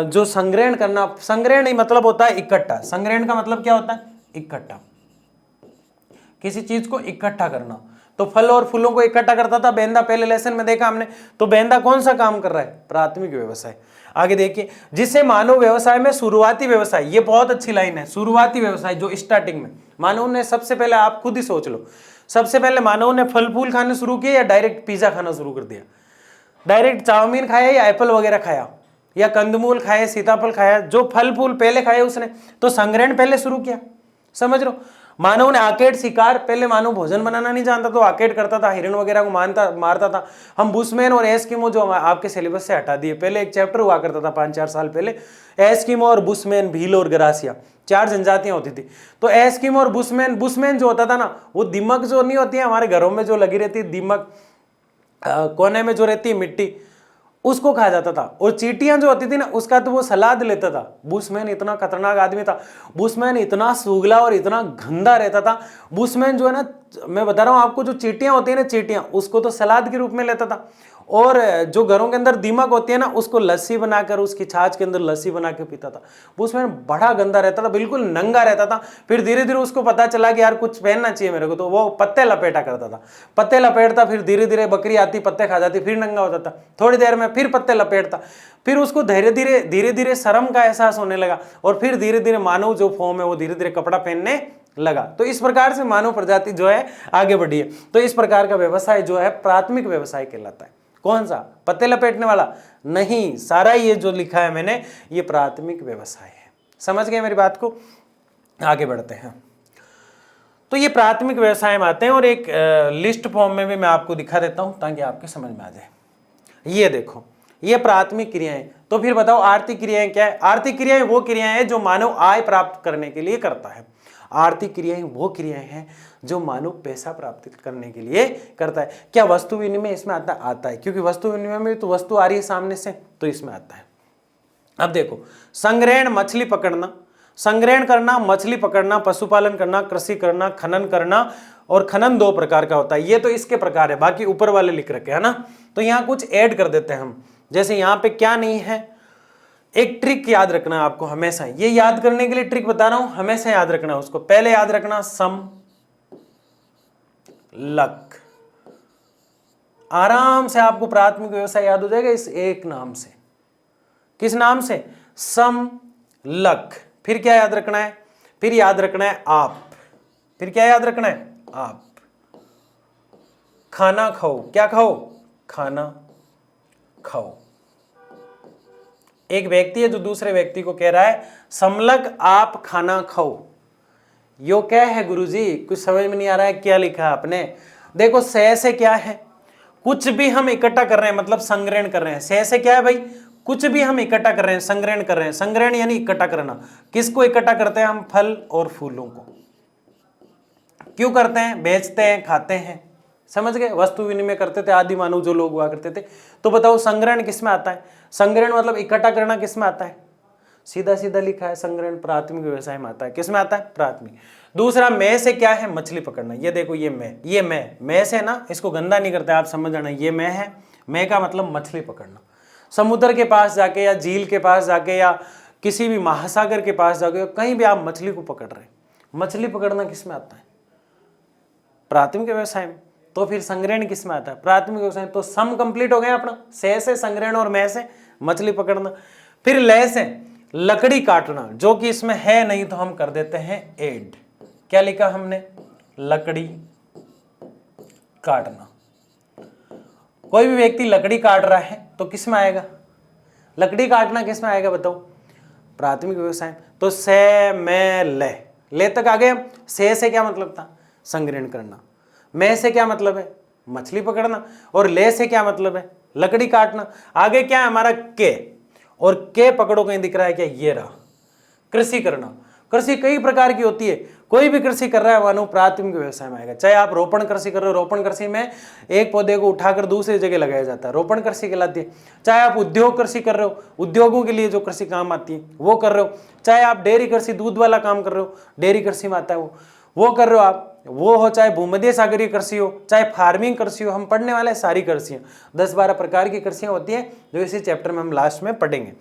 जो संग्रहण करना, संग्रहण नहीं मतलब होता है इकट्ठा। संग्रहण का मतलब क्या होता है? इकट्ठा, किसी चीज को इकट्ठा करना। तो फल और फूलों को इकट्ठा करता था बेंदा, पहले लेसन में देखा हमने। तो बेंदा कौन सा काम कर रहा है? प्राथमिक व्यवसाय। आगे देखिए, जिसे मानव व्यवसाय में शुरुआती व्यवसाय, ये बहुत अच्छी लाइन है, शुरुआती व्यवसाय जो स्टार्टिंग में मानव ने सबसे पहले, आप खुद ही सोच लो, सबसे पहले मानव ने फल फूल खाने शुरू किए या डायरेक्ट पिज्जा खाना शुरू कर दिया? डायरेक्ट चाउमीन खाया या एप्पल वगैरह खाया या कंदमूल खाए, सीताफल खाया? जो फल फूल पहले खाए उसने तो संग्रहण पहले शुरू किया। समझ लो, मानव ने आकेट, शिकार, पहले मानव भोजन बनाना नहीं जानता तो आकेट करता था, हिरण वगैरह को मारता था। हम बुशमैन और एस्किमो जो आपके सिलेबस से हटा दिए, पहले एक चैप्टर हुआ करता था 5-4 साल पहले, एस्किमो और बुशमैन, भील और गरासिया, 4 जनजातियां होती थी। तो एस्किमो और बुशमैन, बुशमैन जो होता था ना, वो दीमक जो नहीं होती है हमारे घरों में जो लगी रहती है, दीमक कोने में जो रहती है मिट्टी, उसको खा जाता था। और चींटियां जो होती थी ना, उसका तो वो सलाद लेता था। बुशमैन इतना खतरनाक आदमी था, बुशमैन इतना सूगला और इतना गंदा रहता था। बुशमैन जो है ना, मैं बता रहा हूं आपको, जो चींटियां होती है ना, चींटियां, उसको तो सलाद के रूप में लेता था। और जो घरों के अंदर दीमक होती है ना, उसको लस्सी बनाकर, उसकी छाछ के अंदर लस्सी बना के पीता था। बुशमैन बड़ा गंदा रहता था, बिल्कुल नंगा रहता था। फिर धीरे धीरे उसको पता चला कि यार कुछ पहनना चाहिए मेरे को, तो वो पत्ते लपेटा करता था। पत्ते लपेटता, फिर धीरे धीरे बकरी आती, पत्ते खा जाती, फिर नंगा हो जाता, थोड़ी देर में फिर पत्ते लपेटता। फिर उसको धीरे धीरे शर्म का एहसास होने लगा और फिर धीरे धीरे मानव जो फॉर्म है वो धीरे धीरे कपड़ा पहनने लगा। तो इस प्रकार से मानव प्रजाति जो है आगे बढ़ी है। तो इस प्रकार का व्यवसाय जो है प्राथमिक व्यवसाय कहलाता है। कौन सा? पत्ते लपेटने वाला नहीं, सारा ये जो लिखा है मैंने, ये प्राथमिक व्यवसाय है। समझ गए मेरी बात को? आगे बढ़ते हैं। तो ये प्राथमिक व्यवसाय में आते हैं और एक लिस्ट फॉर्म में भी मैं आपको दिखा देता हूं ताकि आपके समझ में आ जाए। ये देखो, ये प्राथमिक क्रियाएं। तो फिर बताओ आर्थिक क्रियाएं क्या है? आर्थिक क्रियाएं वो क्रियाएं हैं जो मानव आय प्राप्त करने के लिए करता है। आर्थिक क्रियाएं वो क्रियाएं हैं जो मानव पैसा प्राप्त करने के लिए करता है। क्या वस्तु विनिमय इसमें आता है? क्योंकि वस्तु विनिमय में तो वस्तु आ रही है सामने से, तो इसमें आता है। अब देखो, संग्रहण, मछली पकड़ना, संग्रहण करना, मछली पकड़ना, पशुपालन करना, कृषि करना, खनन करना। और खनन 2 प्रकार का होता है। ये तो इसके प्रकार है, बाकी ऊपर वाले लिख रखे है ना। तो यहां कुछ ऐड कर देते हैं हम। जैसे यहां पे क्या नहीं है, एक ट्रिक याद रखना है आपको हमेशा। ये याद करने के लिए ट्रिक बता रहा हूं, हमेशा याद रखना है उसको। पहले याद रखना सम लक। आराम से आपको प्राथमिक व्यवसाय याद हो जाएगा इस एक नाम से। किस नाम से? सम लक। फिर क्या याद रखना है? फिर याद रखना है आप। फिर क्या याद रखना है? आप। खाना खाओ। क्या खाओ? खाना खाओ। एक व्यक्ति है जो दूसरे व्यक्ति को कह रहा है समलक आप खाना खाओ। यो क्या है गुरुजी? कुछ समझ में नहीं आ रहा है, क्या लिखा आपने? देखो, से क्या है? कुछ भी हम इकट्ठा कर रहे हैं मतलब संग्रहण कर रहे हैं। से क्या है भाई, कुछ भी हम इकट्ठा कर रहे हैं, संग्रहण कर रहे हैं। संग्रहण यानी इकट्ठा करना। किसको इकट्ठा करते हैं हम, फल और फूलों को। क्यों करते हैं, बेचते हैं, खाते हैं, समझ गए, वस्तु विनिमय करते थे आदि मानव जो लोग हुआ करते थे। तो बताओ संग्रहण किसमें आता है, संग्रहण मतलब इकट्ठा करना किसमें आता है, सीधा सीधा लिखा है, संग्रहण प्राथमिक व्यवसाय में आता है। किसमें आता है, प्राथमिक। दूसरा मैं से क्या है, मछली पकड़ना। ये देखो ये मैं से ना, इसको गंदा नहीं करते आप, समझ जाना ये मैं है। मैं का मतलब मछली पकड़ना। समुद्र के पास जाके या झील के पास जाके या किसी भी महासागर के पास जाके कहीं भी आप मछली को पकड़ रहे हैं, मछली पकड़ना किसमें आता है, प्राथमिक व्यवसाय में। तो फिर संग्रहण किसमें आता है, प्राथमिक व्यवसाय। तो सम कंप्लीट हो गया अपना, से संग्रहण और मैं से मछली पकड़ना। फिर ले से लकड़ी काटना, जो कि इसमें है नहीं तो हम कर देते हैं एड। क्या लिखा हमने, लकड़ी काटना। कोई भी व्यक्ति लकड़ी काट रहा है तो किस में आएगा, लकड़ी काटना किस में आएगा बताओ, प्राथमिक व्यवसाय। तो से मैं ले तक आ गए। से क्या मतलब था, संग्रहण करना। मैं से क्या मतलब है, मछली पकड़ना। और ले से क्या मतलब है, लकड़ी काटना। आगे क्या है हमारा के, और के पकड़ो कहीं दिख रहा है क्या, ये रहा, कृषि करना। कृषि कई प्रकार की होती है, कोई भी कृषि कर रहा है मानो प्राथमिक व्यवसाय में आएगा। चाहे आप रोपण कृषि कर रहे हो, रोपण कृषि में एक पौधे को उठाकर दूसरी जगह लगाया जाता है, रोपण कृषि कहलाती है। चाहे आप उद्योग कृषि कर रहे हो, उद्योगों के लिए जो कृषि काम आती है वो कर रहे हो। चाहे आप डेयरी कृषि, दूध वाला काम कर रहे हो, डेयरी कृषि में आता है वो कर रहे हो आप, वो हो। चाहे भूमध्य सागरीय कृषि हो, चाहे फार्मिंग कृषि हो, हम पढ़ने वाले सारी कृषियां 10-12 प्रकार की कृषियां होती है, जो इसी चैप्टर में हम लास्ट में पढ़ेंगे।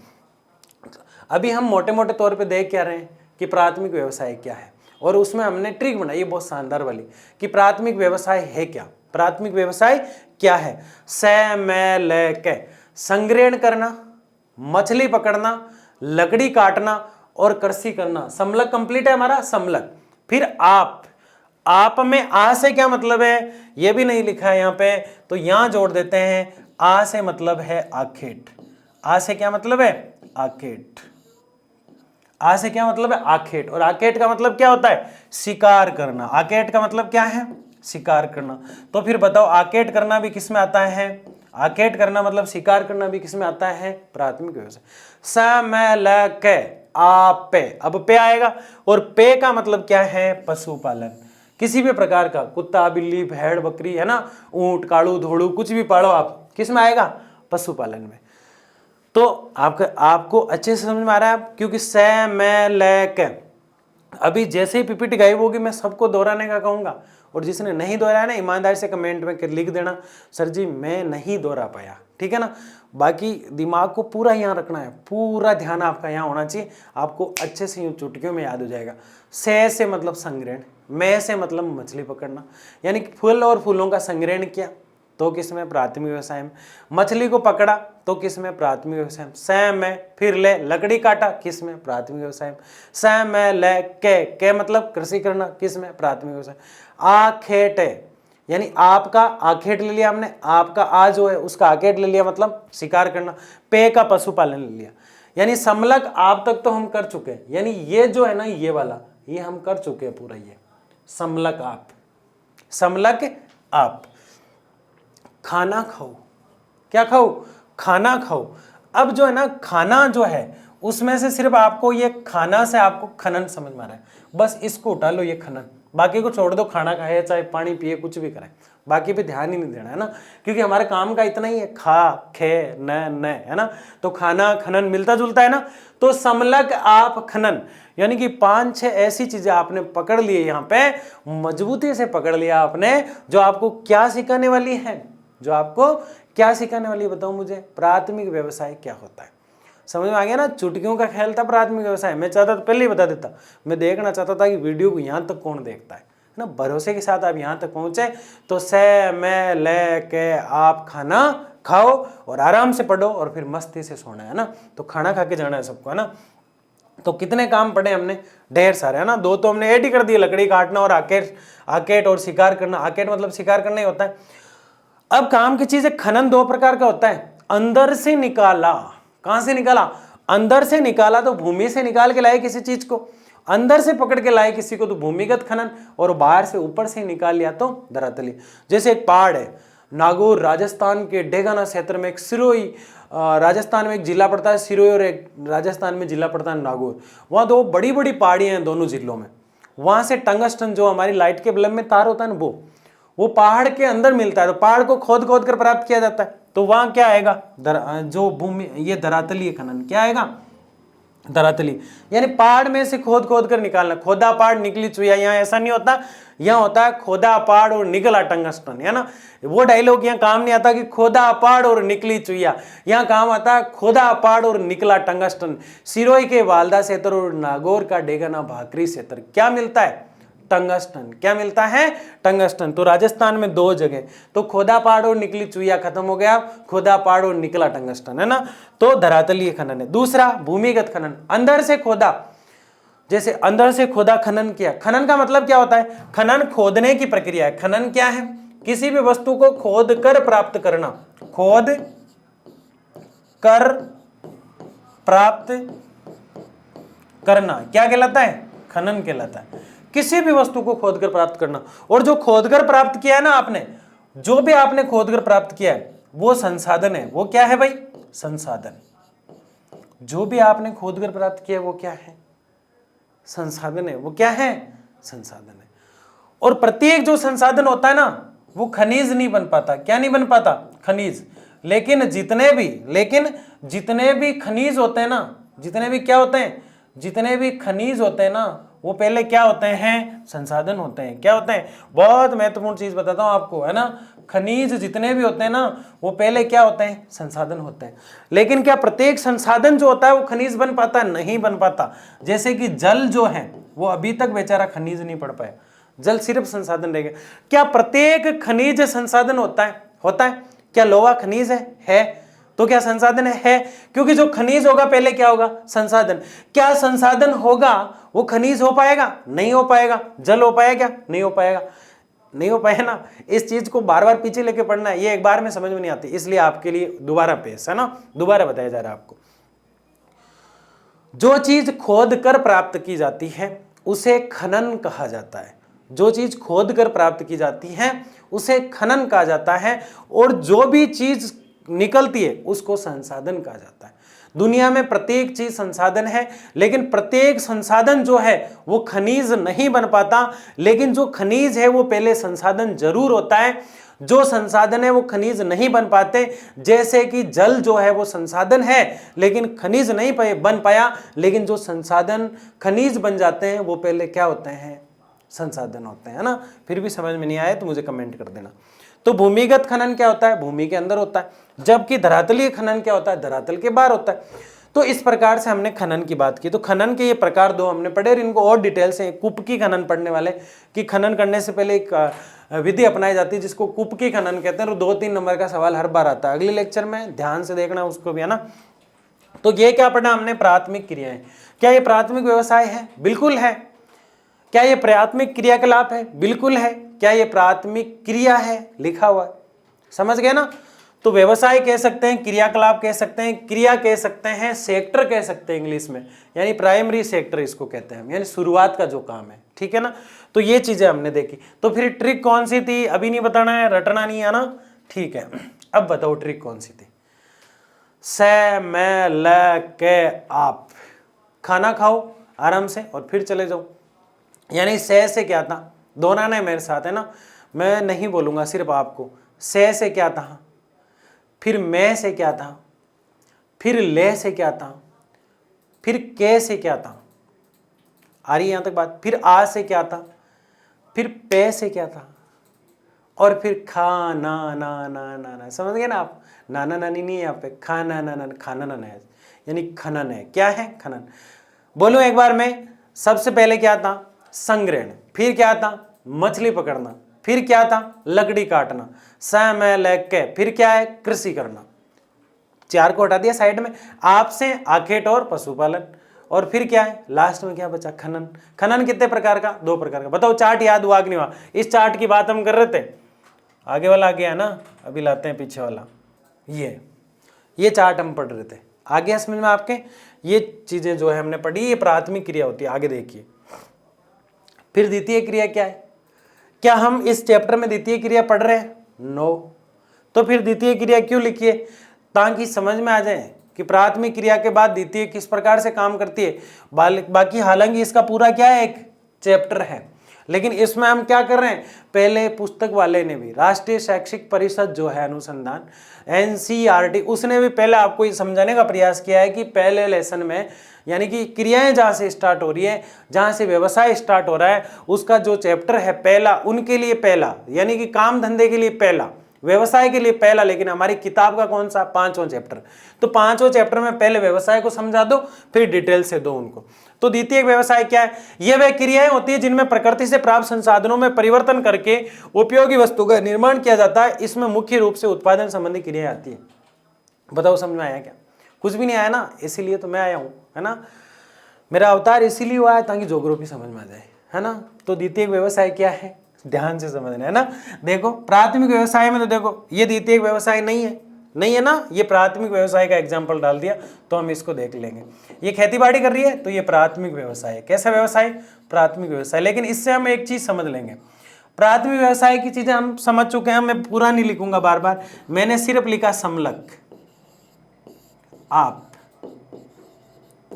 अभी हम मोटे मोटे तौर पे देख क्या रहे हैं कि प्राथमिक व्यवसाय क्या है, और उसमें हमने ट्रिक बनाई है बहुत शानदार वाली कि प्राथमिक व्यवसाय है क्या, प्राथमिक व्यवसाय क्या है। से मैं ले के संग्रहण करना, मछली पकड़ना, लकड़ी काटना और कृषि करना। समलक कंप्लीट है हमारा, समलक। फिर आप में आ से क्या मतलब है, ये भी नहीं लिखा है यहाँ पे, तो यहां जोड़ देते हैं। आ से मतलब है आखेट। आ से क्या मतलब है, आखेट। आ से क्या मतलब है, आखेट। और आखेट का मतलब क्या होता है, शिकार करना। आखेट का मतलब क्या है, शिकार करना। तो फिर बताओ आखेट करना भी किस में आता है, आखेट करना मतलब शिकार करना भी किस में आता है, प्राथमिक व्यवसाय। स मैं ल के आप पे, अब पे आएगा। और पे का मतलब क्या है, पशुपालन। किसी भी प्रकार का, कुत्ता, बिल्ली, भेड़, बकरी, है ना, ऊंट, काड़ू, धोड़ू, कुछ भी पालो आप, किस में आएगा, पशुपालन में। तो आपको अच्छे से समझ में आ रहा है, क्योंकि से मैं ले के। अभी जैसे ही पीपीटी गायब होगी मैं सबको दोहराने का कहूंगा, और जिसने नहीं दोहराया ना ईमानदारी से कमेंट में लिख देना, सर जी मैं नहीं दोहरा पाया, ठीक है ना। बाकी दिमाग को पूरा यहाँ रखना है, पूरा ध्यान आपका यहाँ होना चाहिए, आपको अच्छे से यूँ चुटकियों में याद हो जाएगा। से मतलब संग्रहण, मैं से मतलब मछली पकड़ना, यानी कि फूल और फूलों का संग्रहण किया तो किसमें, प्राथमिक व्यवसाय में। मछली को पकड़ा तो किसमें, प्राथमिक व्यवसाय में। से में फिर ले लकड़ी काटा, किसमें, प्राथमिक व्यवसाय में। से में ले के मतलब कृषि करना, किसमें, प्राथमिक व्यवसाय। आखेट यानी आपका आखेट ले लिया हमने, आपका आ जो है उसका आखेट ले लिया मतलब शिकार करना। पे का पशुपालन ले लिया, यानी समलक आप तक तो हम कर चुके हैं, यानी ये जो है ना ये वाला ये हम कर चुके हैं पूरा, ये समलक आप, समलक आप। खाना खाओ, क्या खाओ, खाना खाओ। अब जो है ना खाना जो है उसमें से सिर्फ आपको ये खाना से आपको खनन समझ में आ रहा है, बस इसको उठा लो, ये खनन, बाकी को छोड़ दो। खाना खाए चाहे पानी पिए कुछ भी करें, बाकी पे ध्यान ही नहीं देना, है ना, क्योंकि हमारे काम का इतना ही है, खा खे न, है ना। तो खाना खनन मिलता जुलता है ना। तो समलक आप खनन, यानी कि 5-6 ऐसी चीजें आपने पकड़ ली यहाँ पे, मजबूती से पकड़ लिया आपने, जो आपको क्या सिखाने वाली है, जो आपको क्या सिखाने वाली है, बताओ मुझे, प्राथमिक व्यवसाय क्या होता है। समझ में आ गया ना, चुटकियों का ख्याल था प्राथमिक व्यवसाय। मैं चाहता तो पहले ही बता देता, मैं देखना चाहता था कि वीडियो को यहाँ तक कौन देखता है ना। भरोसे के साथ आप यहाँ तक पहुँचे तो से मैं ले के आप खाना खाओ और आराम से पढ़ो और फिर मस्ती से सोना है ना। तो खाना खा के जाना है सबको, है ना। तो कितने काम पढ़े हमने, ढेर सारे, है ना। 2 तो हमने ऐड ही कर दिए, लकड़ी काटना और आकेट और शिकार करना। आकेट मतलब शिकार करना ही होता है। अब काम की चीज है, खनन 2 प्रकार का होता है। अंदर से निकाला, कहां से निकाला, अंदर से निकाला तो भूमि से निकाल के लाए किसी चीज को, अंदर से पकड़ के लाए किसी को तो भूमिगत खनन, और बाहर से ऊपर से निकाल लिया तो धरातलीय। जैसे एक पहाड़ है, नागौर राजस्थान के डेगाना क्षेत्र में, एक सिरोही राजस्थान में एक जिला पड़ता है सिरोही, और एक राजस्थान में जिला पड़ता है नागौर। वहाँ दो बड़ी बड़ी पहाड़ियाँ हैं दोनों जिलों में। वहाँ से टंगस्टन जो हमारी लाइट के बल्ब में तार होता है ना, वो पहाड़ के अंदर मिलता है। तो पहाड़ को खोद खोद कर प्राप्त किया जाता है। तो वहाँ क्या आएगा, जो भूमि, ये धरातलीय खनन क्या आएगा, धरातली, यानी पहाड़ में से खोद खोद कर निकालना। खोदा पहाड़ निकली चुया, यहाँ ऐसा नहीं होता, यहाँ होता है खोदा पहाड़ और निकला टंगस्टन, है ना। वो डायलॉग यहाँ काम नहीं आता कि खोदा पहाड़ और निकली चुया, यहाँ काम आता है खोदा पहाड़ और निकला टंगस्टन। सिरोही के वालदा क्षेत्र और नागौर का डेगाना भाकरी क्षेत्र क्या मिलता है, टंगस्टन। क्या मिलता है, टंगस्टन। तो राजस्थान में दो जगह, तो खोदा पहाड़ और निकली चुया खत्म हो गया, खोदा पहाड़ और निकला टंगस्टन, है ना। तो धरातलीय खनन है। दूसरा भूमिगत खनन, अंदर से खोदा, जैसे अंदर से खोदा खनन किया। खनन का मतलब क्या होता है, खनन खोदने की प्रक्रिया है। खनन क्या है, किसी भी वस्तु को खोद कर प्राप्त करना, खोद कर प्राप्त करना क्या कहलाता है, खनन कहलाता है। किसी भी वस्तु को खोद कर प्राप्त करना। और जो खोद कर प्राप्त किया है ना आपने, जो भी आपने खोद कर प्राप्त किया है वो संसाधन है। वो क्या है भाई, संसाधन। जो भी आपने खोद कर प्राप्त किया है वो क्या है, संसाधन है। वो क्या है, संसाधन है। और प्रत्येक जो संसाधन होता है ना वो खनिज नहीं बन पाता। क्या नहीं बन पाता, खनिज। लेकिन जितने भी खनिज होते हैं ना, जितने भी क्या होते हैं, जितने भी खनिज होते हैं ना वो पहले क्या होते हैं, संसाधन होते हैं। क्या होते हैं, बहुत महत्वपूर्ण चीज बताता हूं आपको, है ना। खनिज जितने भी होते हैं ना वो पहले क्या होते हैं, संसाधन होते हैं। लेकिन क्या प्रत्येक संसाधन जो होता है वो खनिज बन पाता है, नहीं बन पाता। जैसे कि जल जो है वो अभी तक बेचारा खनिज नहीं पड़ पाया, जल सिर्फ संसाधन रह गया। क्या प्रत्येक खनिज संसाधन होता है? क्या लोहा खनिज है? तो क्या संसाधन है? क्योंकि जो खनिज होगा पहले क्या होगा, संसाधन। क्या संसाधन होगा वो खनिज हो पाएगा, नहीं हो पाएगा। जल हो पाएगा क्या, नहीं हो पाएगा, नहीं हो पाएगा ना। इस चीज को बार बार पीछे लेके पढ़ना है, ये एक बार में समझ में नहीं आती, इसलिए आपके लिए दोबारा पेश है ना, दोबारा बताया जा रहा है आपको। जो चीज खोद कर प्राप्त की जाती है उसे खनन कहा जाता है। जो चीज खोद कर प्राप्त की जाती है उसे खनन कहा जाता है। और जो भी चीज निकलती है उसको संसाधन कहा जाता है। दुनिया में प्रत्येक चीज संसाधन है, लेकिन प्रत्येक संसाधन जो है वो खनिज नहीं बन पाता। लेकिन जो खनिज है वो पहले संसाधन जरूर होता है। जो संसाधन है वो खनिज नहीं बन पाते। जैसे कि जल जो है वो संसाधन है लेकिन खनिज नहीं बन पाया। लेकिन जो संसाधन खनिज बन जाते हैं वो पहले क्या होते हैं, संसाधन होते हैं, है ना। फिर भी समझ में नहीं आया तो मुझे कमेंट कर देना। तो भूमिगत खनन क्या होता है, भूमि के अंदर होता है। जबकि धरातलीय खनन क्या होता है, धरातल के बाहर होता है। तो इस प्रकार से हमने खनन की बात की। तो खनन के ये प्रकार दो हमने पढ़े, और इनको और डिटेल से कुपकी खनन पढ़ने वाले कि खनन करने से पहले एक विधि अपनाई जाती है जिसको कुपकी खनन कहते हैं। और 2-3 नंबर का सवाल हर बार आता है। अगले लेक्चर में ध्यान से देखना उसको भी, है ना। तो ये क्या पढ़ा हमने, प्राथमिक क्रियाएं। क्या ये प्राथमिक व्यवसाय है, बिल्कुल है। क्या ये प्राथमिक क्रियाकलाप है, बिल्कुल है। क्या ये प्राथमिक क्रिया है, लिखा हुआ है, समझ गए ना। तो व्यवसाय कह सकते हैं, क्रियाकलाप कह सकते हैं, क्रिया कह सकते हैं, सेक्टर कह सकते हैं इंग्लिश में, यानी प्राइमरी सेक्टर इसको कहते हैं, यानी शुरुआत का जो काम है, ठीक है ना। तो ये चीजें हमने देखी। तो फिर ट्रिक कौन सी थी, अभी नहीं बताना है, रटना नहीं है ना, ठीक है। अब बताओ ट्रिक कौन सी थी। से मैं ल के आप, खाना खाओ आराम से और फिर चले जाओ। यानी से क्या था, दोहराना है मेरे साथ, है ना। मैं नहीं बोलूंगा, सिर्फ आपको। से क्या था, फिर मैं से क्या था, फिर ले से क्या था, फिर के से क्या था, आ रही यहां तक बात। फिर आ से क्या था, फिर पे से क्या था, और फिर खा ना ना ना ना ना, समझ गए ना आप। नाना नानी नहीं है यहाँ पे, खाना ना ना, खाना ना है, यानी खनन है। क्या है, खनन। बोलो एक बार में। सबसे पहले क्या था, संग्रहण। फिर क्या था, मछली पकड़ना। फिर क्या था, लकड़ी काटना। समय लेके फिर क्या है, कृषि करना। 4 को हटा दिया साइड में। आपसे आखेट और पशुपालन। और फिर क्या है, लास्ट में क्या बचा, खनन। खनन कितने प्रकार का, 2 प्रकार का। बताओ चार्ट याद हुआ कि नहीं हुआ। इस चार्ट की बात हम कर रहे थे, आगे वाला आ गया है ना, अभी लाते हैं पीछे वाला। ये चार्ट हम पढ़ रहे थे, आ गया समझ में आपके। ये चीजें जो है हमने पढ़ी, ये प्राथमिक क्रिया होती है। आगे देखिए, फिर द्वितीय क्रिया क्या है। क्या हम इस चैप्टर में द्वितीय क्रिया पढ़ रहे हैं, नो। तो फिर द्वितीय क्रिया क्यों लिखी है? ताकि समझ में आ जाए कि प्राथमिक क्रिया के बाद द्वितीय किस प्रकार से काम करती है। बाकी हालांकि इसका पूरा क्या है, एक चैप्टर है, लेकिन इसमें हम क्या कर रहे हैं, पहले पुस्तक वाले ने भी, राष्ट्रीय शैक्षिक परिषद जो है अनुसंधान NCERT, उसने भी पहले आपको ये समझाने का प्रयास किया है कि पहले लेसन में यानी कि क्रियाएं जहाँ से स्टार्ट हो रही है, जहाँ से व्यवसाय स्टार्ट हो रहा है, उसका जो चैप्टर है पहला, उनके लिए पहला, यानी कि काम धंधे के लिए पहला, व्यवसाय के लिए पहला, लेकिन हमारी किताब का कौन सा, 5वां चैप्टर। तो 5वें चैप्टर में पहले व्यवसाय को समझा दो, फिर डिटेल से दो उनको। तो द्वितीय व्यवसाय क्या है? ये वह क्रियाएं होती है जिनमें प्रकृति से प्राप्त संसाधनों में परिवर्तन करके उपयोगी वस्तु का निर्माण किया जाता है। इसमें मुख्य रूप से उत्पादन संबंधी क्रियाएं आती है। बताओ समझ में आया क्या? कुछ भी नहीं आया ना, इसीलिए तो मैं आया हूं, है ना। मेरा अवतार इसीलिए हुआ है ताकि ज्योग्राफी समझ में आ जाए, है ना। तो द्वितीय व्यवसाय क्या है, ध्यान से समझना है ना। देखो प्राथमिक व्यवसाय में तो देखो ये द्वितीय व्यवसाय नहीं है ना, ये प्राथमिक व्यवसाय का एग्जाम्पल डाल दिया, तो हम इसको देख लेंगे। ये खेतीबाड़ी कर रही है तो ये प्राथमिक व्यवसाय है। कैसा व्यवसाय? प्राथमिक व्यवसाय। लेकिन इससे हम एक चीज समझ लेंगे, प्राथमिक व्यवसाय की चीजें हम समझ चुके हैं, मैं पूरा नहीं लिखूंगा बार बार, मैंने सिर्फ लिखा समलक, आप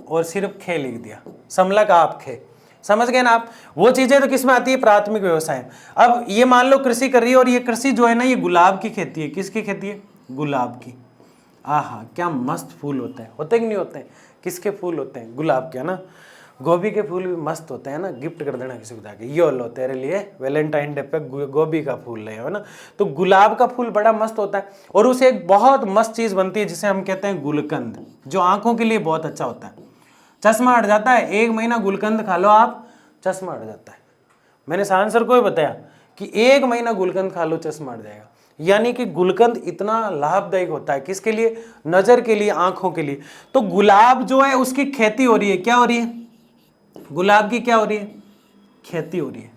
और सिर्फ खे लिख दिया, समलक आप खे, समझ गए ना आप। वो चीजें तो किस में आती है? प्राथमिक व्यवसाय। अब ये मान लो कृषि कर रही है, और ये कृषि जो है ना, ये गुलाब की खेती है। किसकी खेती है? गुलाब की। आहा क्या मस्त फूल होते हैं, होते कि नहीं होते हैं? किसके फूल होते हैं? गुलाब के, है ना। गोभी के फूल भी मस्त होते हैं ना, गिफ्ट कर देना किसी को जाके, ये लो तेरे लिए वैलेंटाइन डे पे गोभी का फूल ले, है ना। तो गुलाब का फूल बड़ा मस्त होता है, और उसे एक बहुत मस्त चीज बनती है जिसे हम कहते हैं गुलकंद, जो आंखों के लिए बहुत अच्छा होता है। चश्मा हट जाता है, 1 महीना गुलकंद खा लो आप, चश्मा हट जाता है। मैंने सांसद सर को ही बताया कि 1 महीना गुलकंद खा लो, चश्मा हट जाएगा। यानी कि गुलकंद इतना लाभदायक होता है, किसके लिए? नजर के लिए, आंखों के लिए। तो गुलाब जो है उसकी खेती हो रही है, क्या हो रही है? गुलाब की क्या हो रही है? खेती हो रही है।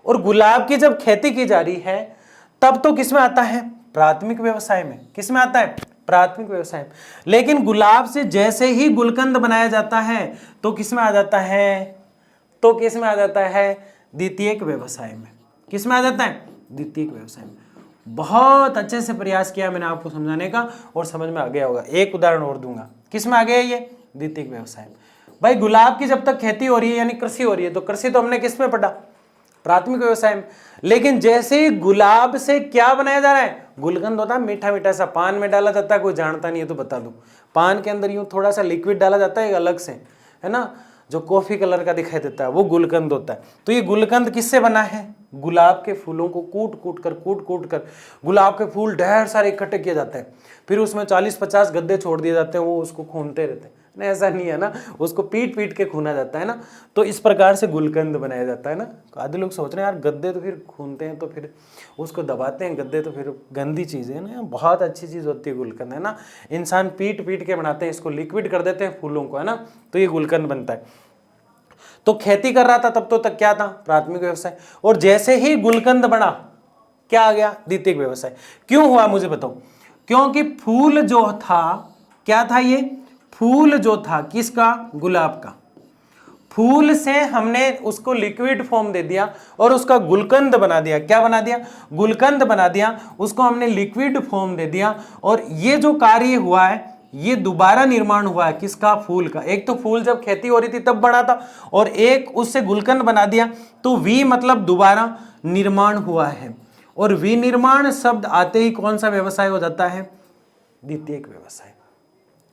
और गुलाब की जब खेती की जा रही है तब तो किस में आता है? प्राथमिक व्यवसाय में। किस में आता है? प्राथमिक व्यवसाय। लेकिन गुलाब से जैसे ही गुलकंद बनाया जाता है तो किस में आ जाता है? तो किस में आ जाता है? द्वितीयक व्यवसाय में। किस में आ जाता है? द्वितीयक व्यवसाय में। बहुत अच्छे से प्रयास किया मैंने आपको समझाने का, और समझ में आ गया होगा। एक उदाहरण और दूंगा, किस में आ गया ये? द्वितीयक व्यवसाय। भाई गुलाब की जब तक खेती हो रही है यानी कृषि हो रही है, तो कृषि तो हमने किस में पढ़ा? प्राथमिक व्यवसाय में। लेकिन जैसे ही गुलाब से क्या बनाया जा रहा है? गुलकंद होता है मीठा मीठा सा, पान में डाला जाता है, कोई जानता नहीं है तो बता दूं, पान के अंदर यूं थोड़ा सा लिक्विड डाला जाता है एक अलग से, है ना, जो कॉफी कलर का दिखाई देता है, वो गुलकंद होता है। तो ये गुलकंद किससे बना है? गुलाब के फूलों को कूट कूट कर गुलाब के फूल ढेर सारे इकट्ठे किए जाते हैं, फिर उसमें 40-50 गद्दे छोड़ दिए जाते हैं, वो उसको खूनते रहते हैं। नहीं ऐसा नहीं है ना, उसको पीट पीट के खूना जाता है ना। तो इस प्रकार से गुलकंद बनाया जाता है ना। आधे लोग सोच रहे हैं यार गद्दे तो फिर खूनते हैं, तो फिर उसको दबाते हैं, गद्दे तो फिर गंदी चीज़ है ना। बहुत अच्छी चीज़ होती है गुलकंद, है ना। इंसान पीट पीट के बनाते हैं, इसको लिक्विड कर देते हैं फूलों को, है ना, तो ये गुलकंद बनता है। तो खेती कर रहा था तब तो तक क्या था? प्राथमिक व्यवसाय। और जैसे ही गुलकंद बना क्या आ गया? द्वितीयक व्यवसाय। क्यों हुआ मुझे बताओ? क्योंकि फूल जो था, क्या था ये? फूल जो था किसका? गुलाब का। फूल से हमने उसको लिक्विड फॉर्म दे दिया और उसका गुलकंद बना दिया। क्या बना दिया? गुलकंद बना दिया, उसको हमने लिक्विड फॉर्म दे दिया। और ये जो कार्य हुआ है, ये दोबारा निर्माण हुआ है किसका? फूल का। एक तो फूल जब खेती हो रही थी तब बना था, और एक उससे गुलकंद बना दिया, तो वी मतलब दोबारा निर्माण हुआ है। और विनिर्माण शब्द आते ही कौन सा व्यवसाय हो जाता है? द्वितीयक व्यवसाय।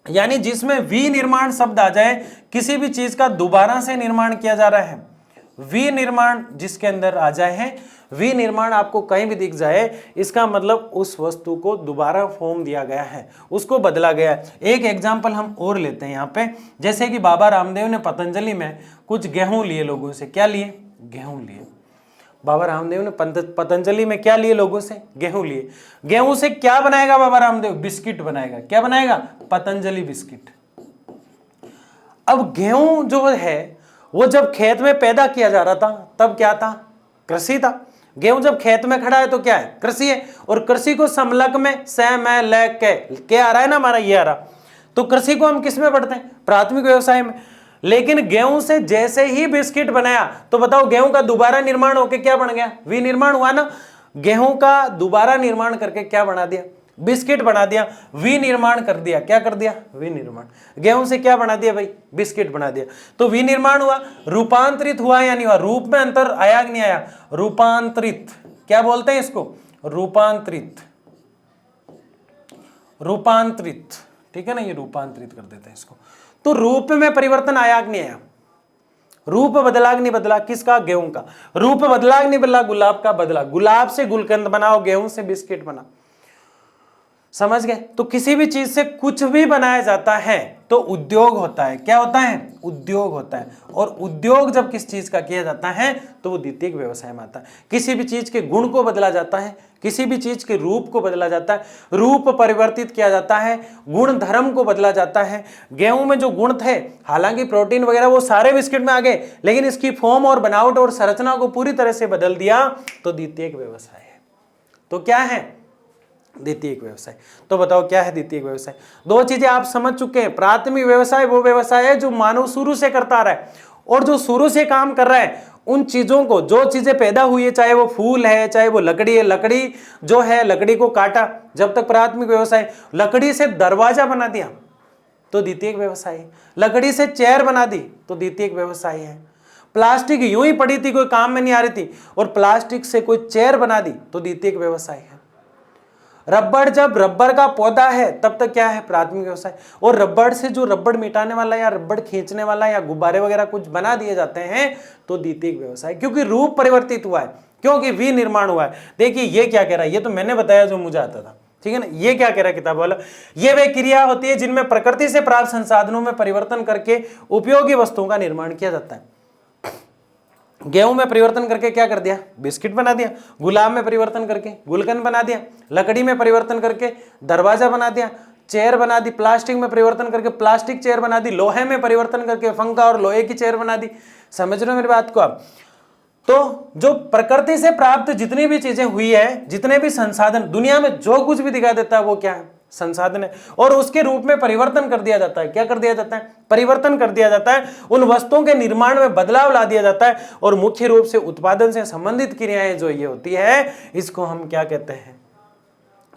यानी जिसमें विनिर्माण शब्द आ जाए, किसी भी चीज का दोबारा से निर्माण किया जा रहा है, विनिर्माण जिसके अंदर आ जाए है, विनिर्माण आपको कहीं भी दिख जाए, इसका मतलब उस वस्तु को दोबारा फॉर्म दिया गया है, उसको बदला गया है। एक एग्जांपल हम और लेते हैं यहाँ पे, जैसे कि बाबा रामदेव ने पतंजलि में कुछ गेहूं लिए लोगों से। क्या लिए? गेहूं लिए। बाबा रामदेव ने पतंजलि में क्या लिए लोगों से? गेहूं लिए। गेहूं से क्या बनाएगा बाबा रामदेव? बिस्किट बनाएगा। क्या बनाएगा? पतंजलि बिस्किट। अब गेहूं जो है वो जब खेत में पैदा किया जा रहा था तब क्या था? कृषि था। गेहूं जब खेत में खड़ा है तो क्या है? कृषि है। और कृषि को समलक में से मैं ले के आ रहा है ना हमारा, ये आ रहा। तो कृषि को हम किस में पढ़ते हैं? प्राथमिक व्यवसाय में। लेकिन गेहूं से जैसे ही बिस्किट बनाया तो बताओ गेहूं का दोबारा निर्माण होकर क्या बन गया? विनिर्माण हुआ ना। गेहूं का दोबारा निर्माण करके क्या बना दिया, बिस्किट बना दिया, विनिर्माण कर दिया। क्या कर दिया, विनिर्माण। गेहूं से क्या बना दिया भाई, बिस्किट बना दिया। तो विनिर्माण हुआ, रूपांतरित हुआ या नहीं हुआ, रूप में अंतर आया कि नहीं आया, रूपांतरित। क्या बोलते हैं इसको, रूपांतरित, रूपांतरित, ठीक है ना, ये रूपांतरित कर देते हैं इसको। तो रूप में परिवर्तन आया कि नहीं आया, रूप बदला कि नहीं बदला, किसका, गेहूं का। रूप बदला कि नहीं बदला, गुलाब का बदला। गुलाब से गुलकंद बनाओ, गेहूं से बिस्किट बना। समझ गए। तो किसी भी चीज से कुछ भी बनाया जाता है तो उद्योग होता है। क्या होता है, उद्योग होता है। और उद्योग जब किस चीज का किया जाता है तो वो द्वितीयक व्यवसाय में आता है। किसी भी चीज के गुण को बदला जाता है, किसी भी चीज के रूप को बदला जाता है, रूप परिवर्तित किया जाता है, गुण धर्म को बदला जाता है। गेहूं में जो गुण थे, हालांकि प्रोटीन वगैरह वो सारे बिस्किट में आ गए, लेकिन इसकी फॉर्म और बनावट और संरचना को पूरी तरह से बदल दिया, तो द्वितीयक व्यवसाय है। तो क्या है, द्वितीयक व्यवसाय। तो बताओ क्या है द्वितीयक व्यवसाय। दो चीजें आप समझ चुके हैं। प्राथमिक व्यवसाय वो व्यवसाय है जो मानव शुरू से करता आ रहा है, और जो शुरू से काम कर रहा है उन चीजों को, जो चीजें पैदा हुई है, चाहे वो फूल है, चाहे वो लकड़ी है, लकड़ी जो है, लकड़ी को काटा, जब तक प्राथमिक व्यवसाय। लकड़ी से दरवाजा बना दिया तो द्वितीयक व्यवसाय है। लकड़ी से चेयर बना दी तो द्वितीयक व्यवसाय है। प्लास्टिक यूं ही पड़ी थी, कोई काम में नहीं आ रही थी, और प्लास्टिक से कोई चेयर बना दी तो द्वितीयक व्यवसाय है। रबड़, जब रबड़ का पौधा है तब तक क्या है, प्राथमिक व्यवसाय। और रबड़ से जो रबड़ मिटाने वाला या रबड़ खींचने वाला या गुब्बारे वगैरह कुछ बना दिए जाते हैं तो द्वितीयक व्यवसाय, क्योंकि रूप परिवर्तित हुआ है, क्योंकि विनिर्माण हुआ है। देखिए ये क्या कह रहा है, ये तो मैंने बताया जो मुझे आता था, ठीक है ना। ये क्या कह रहा है किताब वाला, ये वे क्रिया होती है जिनमें प्रकृति से प्राप्त संसाधनों में परिवर्तन करके उपयोगी वस्तुओं का निर्माण किया जाता है। गेहूं में परिवर्तन करके क्या कर दिया, बिस्किट बना दिया। गुलाब में परिवर्तन करके गुलकंद बना दिया। लकड़ी में परिवर्तन करके दरवाजा बना दिया, चेयर बना दी। प्लास्टिक में परिवर्तन करके प्लास्टिक चेयर बना दी। लोहे में परिवर्तन करके पंखा और लोहे की चेयर बना दी। समझ रहे हो मेरी बात को आप। तो जो प्रकृति से प्राप्त जितनी भी चीजें हुई है, जितने भी संसाधन, दुनिया में जो कुछ भी दिखाई देता है वो क्या है, संसाधन है। और उसके रूप में परिवर्तन कर दिया जाता है। क्या कर दिया जाता है, परिवर्तन कर दिया जाता है। उन वस्तुओं के निर्माण में बदलाव ला दिया जाता है, और मुख्य रूप से उत्पादन से संबंधित क्रियाएं जो ये होती है, इसको हम क्या कहते हैं,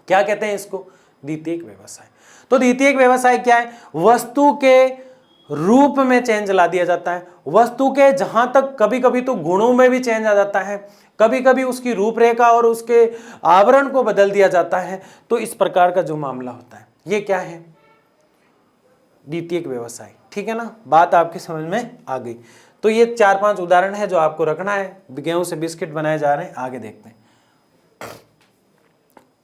क्या कहते हैं इसको, द्वितीयक व्यवसाय। तो द्वितीयक व्यवसाय क्या है, वस्तु के रूप में चेंज ला दिया जाता है। वस्तु के जहां तक कभी कभी तो गुणों में भी चेंज आ जाता है, कभी कभी उसकी रूपरेखा और उसके आवरण को बदल दिया जाता है। तो इस प्रकार का जो मामला होता है ये क्या है, द्वितीयक व्यवसाय। ठीक है ना, बात आपकी समझ में आ गई। तो ये 4-5 उदाहरण है जो आपको रखना है। गेहूं से बिस्किट बनाए जा रहे हैं, आगे देखते हैं।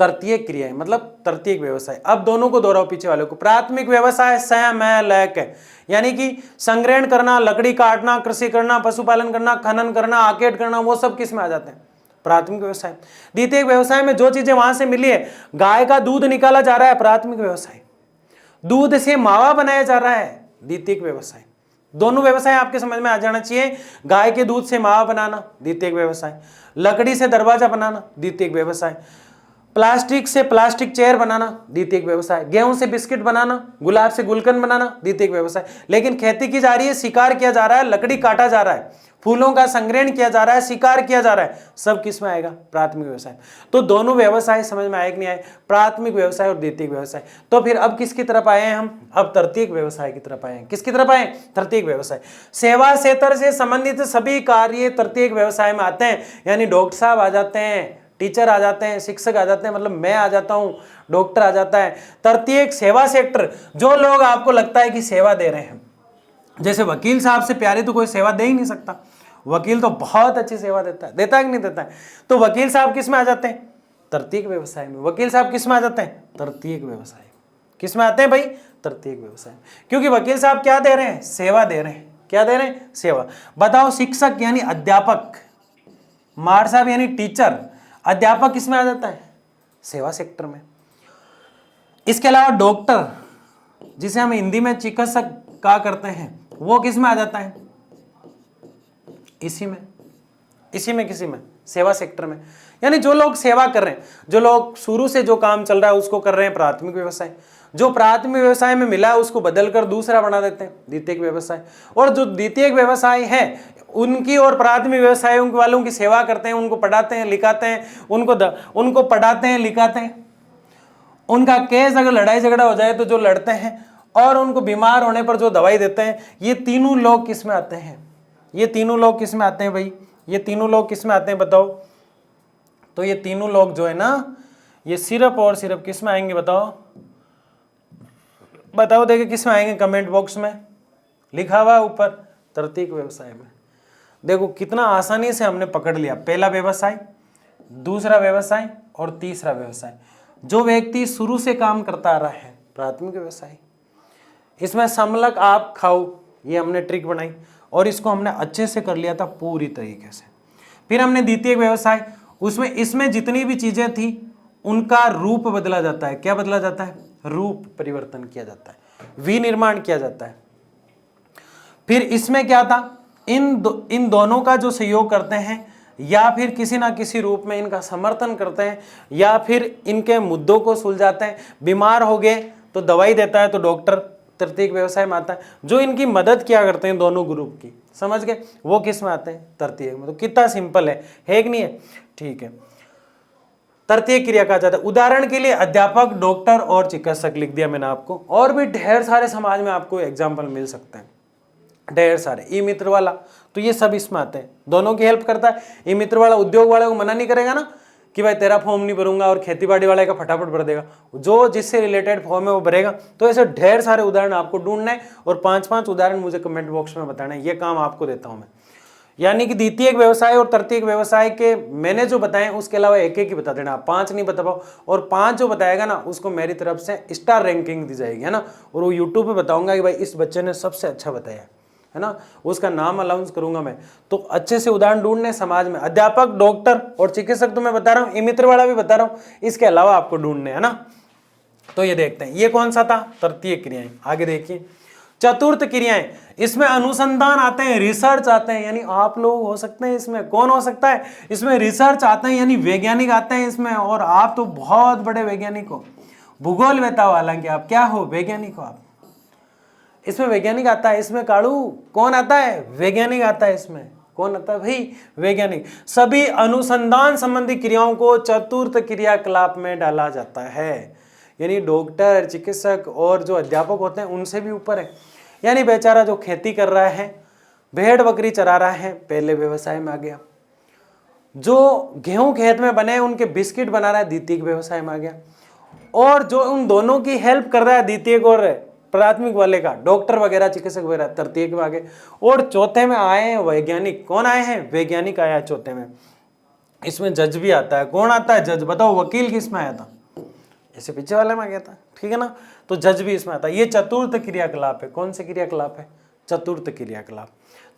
तृतीयक क्रियाएं मतलब तृतीयक व्यवसाय। अब दोनों को दोहराओ पीछे वाले को। प्राथमिक व्यवसाय लैक है, यानी कि संग्रहण करना, लकड़ी काटना, कृषि करना, पशुपालन करना, खनन करना, आकेट करना, वो सब किस में आ जाते हैं, प्राथमिक व्यवसाय। द्वितीयक व्यवसाय में जो चीजें वहां से मिली है, गाय का दूध निकाला जा रहा है, प्राथमिक व्यवसाय। दूध से मावा बनाया जा रहा है, द्वितीयक व्यवसाय। दोनों व्यवसाय आपके समझ में आ जाना चाहिए। गाय के दूध से मावा बनाना, द्वितीयक व्यवसाय। लकड़ी से दरवाजा बनाना, द्वितीयक व्यवसाय। प्लास्टिक से प्लास्टिक चेयर बनाना, द्वितीयक व्यवसाय। गेहूं से बिस्किट बनाना, गुलाब से गुलकंद बनाना, द्वितीयक व्यवसाय। लेकिन खेती की जा रही है, शिकार किया जा रहा है, लकड़ी काटा जा रहा है, फूलों का संग्रहण किया जा रहा है, शिकार किया जा रहा है, सब किस में आएगा, प्राथमिक व्यवसाय। तो दोनों व्यवसाय समझ में आए कि नहीं आए, प्राथमिक व्यवसाय और द्वितीयक व्यवसाय। तो फिर अब किसकी तरफ आए हैं हम, अब तृतीयक व्यवसाय की तरफ आए हैं। किसकी तरफ आए, तृतीयक व्यवसाय। सेवा क्षेत्र से संबंधित सभी कार्य तृतीयक व्यवसाय में आते हैं। यानी डॉक्टर साहब आ जाते हैं, टीचर आ जाते हैं, शिक्षक आ जाते हैं, मतलब मैं आ जाता हूं, डॉक्टर आ जाता है। तृतीयक सेवा सेक्टर, जो लोग आपको लगता है कि सेवा दे रहे हैं, जैसे वकील साहब से प्यारी तो कोई सेवा दे ही नहीं सकता। वकील तो बहुत अच्छी सेवा देता है कि नहीं देता है। तो वकील साहब किस में आ जाते हैं, तृतीयक व्यवसाय में। वकील साहब किस में आ जाते हैं, तृतीयक व्यवसाय। किस में आते हैं भाई, तृतीयक व्यवसाय। क्योंकि वकील साहब क्या दे रहे हैं, सेवा दे रहे हैं। क्या दे रहे हैं, सेवा। बताओ शिक्षक यानी अध्यापक, मार साहब यानी टीचर, अध्यापक किस में आ जाता है, सेवा सेक्टर में। इसके अलावा डॉक्टर, जिसे हम हिंदी में चिकित्सक कहा करते हैं, वो किस में आ जाता है, इसी में किसी में, सेवा सेक्टर में। यानी जो लोग सेवा कर रहे हैं, जो लोग शुरू से जो काम चल रहा है उसको कर रहे हैं, प्राथमिक व्यवसाय। जो प्राथमिक व्यवसाय में मिला है उसको बदलकर दूसरा बना देते हैं, द्वितीयक व्यवसाय। और जो द्वितीयक व्यवसाय है उनकी और प्राथमिक व्यवसाय वालों की सेवा करते हैं, उनको पढ़ाते हैं, लिखाते हैं, उनको पढ़ाते हैं, लिखाते हैं। उनका केस अगर लड़ाई झगड़ा हो जाए तो जो लड़ते हैं, और उनको बीमार होने पर जो दवाई देते हैं, ये तीनों लोग किस में आते हैं? ये तीनों लोग किस में आते हैं भाई? ये तीनों लोग किस में आते हैं बताओ? तो ये तीनों लोग जो है ना, ये सिर्फ और सिर्फ किस में आएंगे बताओ? बताओ देखिए किस में आएंगे, कमेंट बॉक्स में लिखा हुआ ऊपर, तृतीयक व्यवसाय में। देखो कितना आसानी से हमने पकड़ लिया, पहला व्यवसाय, दूसरा व्यवसाय और तीसरा व्यवसाय। जो व्यक्ति शुरू से काम करता आ रहा है, प्राथमिक व्यवसाय। इसमें समलक आप खाओ, ये हमने ट्रिक बनाई और इसको हमने अच्छे से कर लिया था पूरी तरीके से। फिर हमने द्वितीय व्यवसाय, उसमें इसमें जितनी भी चीजें थी उनका रूप बदला जाता है। क्या बदला जाता है? रूप परिवर्तन किया जाता है, विनिर्माण किया जाता है। फिर इसमें क्या था? इन दोनों का जो सहयोग करते हैं, या फिर किसी ना किसी रूप में इनका समर्थन करते हैं, या फिर इनके मुद्दों को सुलझाते हैं। बीमार हो गए तो दवाई देता है तो डॉक्टर तृतीयक व्यवसाय में आता है। जो इनकी मदद किया करते हैं दोनों ग्रुप की, समझ गए, वो किस में आते हैं? तृतीयक में। तो कितना सिंपल है कि नहीं है? ठीक है, तृतीयक क्रिया कहा जाता है। उदाहरण के लिए अध्यापक, डॉक्टर और चिकित्सक लिख दिया मैंने आपको, और भी ढेर सारे समाज में आपको एग्जाम्पल मिल सकते हैं, ढेर सारे। ई मित्र वाला, तो ये सब इसमें आते हैं, दोनों की हेल्प करता है। ई मित्र वाला उद्योग वाले को मना नहीं करेगा ना कि भाई तेरा फॉर्म नहीं भरूंगा, और खेती बाड़ी वाले का फटाफट भर देगा, जो जिससे रिलेटेड फॉर्म है वो भरेगा। तो ऐसे ढेर सारे उदाहरण आपको ढूंढना है और 5-5 उदाहरण मुझे कमेंट बॉक्स में बताना है, ये काम आपको देता हूं मैं। यानी कि द्वितीयक व्यवसाय और तृतीयक व्यवसाय के मैंने जो बताए उसके अलावा एक एक ही बता देना, 5 नहीं बता पाओ। और 5 जो बताएगा ना उसको मेरी तरफ से स्टार रैंकिंग दी जाएगी, है ना। और वो यूट्यूब पे बताऊंगा कि भाई इस बच्चे ने सबसे अच्छा बताया है ना, उसका नाम अनाउंस करूंगा मैं। तो अच्छे से उदाहरण ढूंढने समाज में, अध्यापक, डॉक्टर और चिकित्सक तो मैं बता रहा हूँ, ई मित्र वाला भी बता रहा हूँ, इसके अलावा आपको ढूंढने, है ना। तो ये देखते हैं, ये कौन सा था? तृतीय क्रियाएं। आगे देखिए, चतुर्थ क्रियाएं, इसमें अनुसंधान आते हैं, रिसर्च आते हैं, यानी आप लोग हो सकते हैं इसमें। कौन हो सकता है इसमें? रिसर्च आते हैं, यानी वैज्ञानिक आते हैं इसमें। और आप तो बहुत बड़े वैज्ञानिक हो, भूगोल बताओ, हालांकि आप क्या हो? वैज्ञानिक हो आप। इसमें वैज्ञानिक आता है, इसमें काड़ू कौन आता है? वैज्ञानिक आता है। इसमें कौन आता है भाई? वैज्ञानिक। सभी अनुसंधान संबंधी क्रियाओं को चतुर्थ क्रियाकलाप में डाला जाता है, यानी डॉक्टर, चिकित्सक और जो अध्यापक होते हैं उनसे भी ऊपर है। यानी बेचारा जो खेती कर रहा है, भेड़ बकरी चरा रहा है, पहले व्यवसाय में आ गया। जो गेहूं खेत में बने उनके बिस्किट बना रहा है, द्वितीयक व्यवसाय में आ गया। और जो उन दोनों की हेल्प कर रहा है, द्वितीयक और प्राथमिक वाले का, डॉक्टर वगैरह, चिकित्सक वगैरह, तृतीयक में आ गए। और चौथे में आए हैं वैज्ञानिक। कौन आए हैं? वैज्ञानिक आया है चौथे में। इसमें जज भी आता है। कौन आता है? जज। बताओ वकील किस में आया था? ऐसे पीछे वाले में आ गया था, ठीक है ना। तो जज भी इसमें आता है। ये चतुर्थ क्रियाकलाप है। कौन से क्रियाकलाप है? चतुर्थ क्रियाकलाप।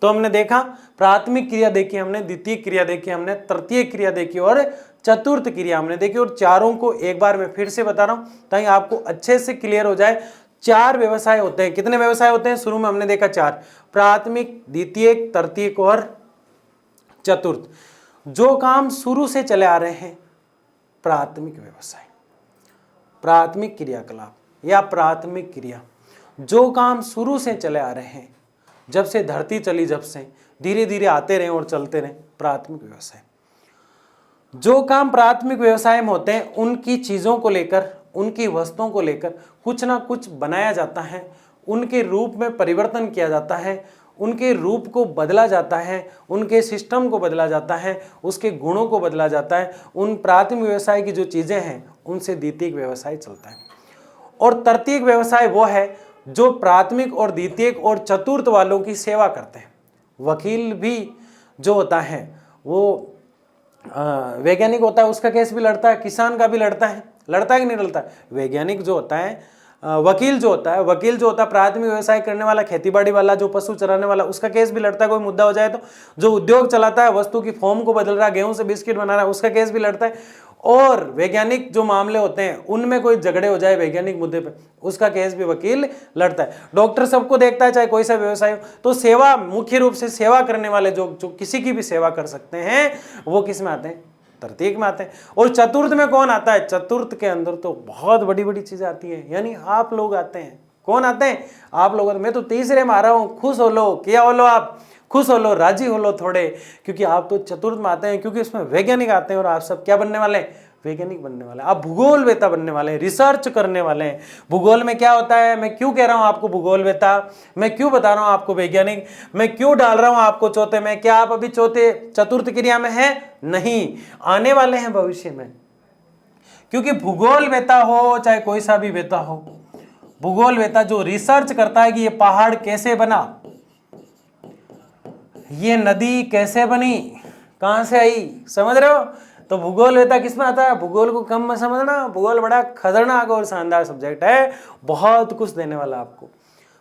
तो हमने देखा, प्राथमिक क्रिया देखी हमने, द्वितीय क्रिया देखी हमने, तृतीय क्रिया देखी और चतुर्थ क्रिया हमने देखी। और चारों को एक बार मैं फिर से बता रहा हूं ताकि आपको अच्छे से क्लियर हो जाए। 4 व्यवसाय होते हैं। कितने व्यवसाय होते हैं? शुरू में हमने देखा 4, प्राथमिक, द्वितीयक, तृतीयक और चतुर्थ। जो काम शुरू से चले आ रहे हैं, प्राथमिक व्यवसाय, प्राथमिक क्रियाकलाप या प्राथमिक क्रिया। जो काम शुरू से चले आ रहे हैं, जब से धरती चली, जब से धीरे धीरे आते रहे और चलते रहे, प्राथमिक व्यवसाय। जो काम प्राथमिक व्यवसाय में होते हैं, उनकी चीजों को लेकर, उनकी वस्तुओं को लेकर कुछ ना कुछ बनाया जाता है, उनके रूप में परिवर्तन किया जाता है, उनके रूप को बदला जाता है, उनके सिस्टम को बदला जाता है, उसके गुणों को बदला जाता है। उन प्राथमिक व्यवसाय की जो चीजें हैं उनसे द्वितीयक व्यवसाय चलता है। और तृतीयक व्यवसाय वो है जो प्राथमिक और द्वितीयक और चतुर्थ वालों की सेवा करते हैं। वकील भी जो होता है वो वैज्ञानिक होता है, उसका केस भी लड़ता है, किसान का भी लड़ता है कि नहीं लड़ता है? वैज्ञानिक जो होता है, वकील जो होता है प्राथमिक व्यवसाय करने वाला, खेतीबाड़ी वाला, जो पशु चराने वाला, उसका केस भी लड़ता है, कोई मुद्दा हो जाए तो। जो उद्योग चलाता है, वस्तु की फॉर्म को बदल रहा है, गेहूं से बिस्किट बना रहा है, उसका केस भी लड़ता है। और वैज्ञानिक जो मामले होते हैं उनमें कोई झगड़े हो जाए वैज्ञानिक मुद्दे पे, उसका केस भी वकील लड़ता है। डॉक्टर सबको देखता है, चाहे कोई सा व्यवसाय हो। तो सेवा, मुख्य रूप से सेवा करने वाले जो किसी की भी सेवा कर सकते हैं, वो किस में आते हैं? तृतीयक में आते हैं। और चतुर्थ में कौन आता है? चतुर्थ के अंदर तो बहुत बड़ी बड़ी चीजें आती हैं, यानी आप लोग आते हैं, कौन आते हैं? आप लोगों। मैं तो तीसरे में आ रहा हूँ, खुश हो लो, क्या हो लो आप, खुश हो लो, राजी हो लो थोड़े, क्योंकि आप तो चतुर्थ में आते हैं, क्योंकि इसमें वैज्ञानिक आते हैं और आप सब क्या बनने वाले हैं? वैज्ञानिक बनने वाले हैं। आप भूगोल वेता बनने वाले हैं, रिसर्च करने वाले हैं। भूगोल में क्या होता है, मैं क्यों कह रहा हूं आपको भूगोल वेता, मैं क्यों बता रहा हूं आपको वैज्ञानिक, मैं क्यों डाल रहा हूं आपको चौथे में? क्या आप अभी चौथे चतुर्थ क्रिया में हैं? नहीं, आने वाले हैं भविष्य में। क्योंकि भूगोल वेता हो चाहे कोई सा भी वेता हो, भूगोल वेता जो रिसर्च करता है कि ये पहाड़ कैसे बना, ये नदी कैसे बनी, कहां से आई, समझ रहे हो? तो भूगोल वेता किसमें आता है? भूगोल को कम मत समझना, भूगोल बड़ा खतरनाक और शानदार सब्जेक्ट है, बहुत कुछ देने वाला आपको,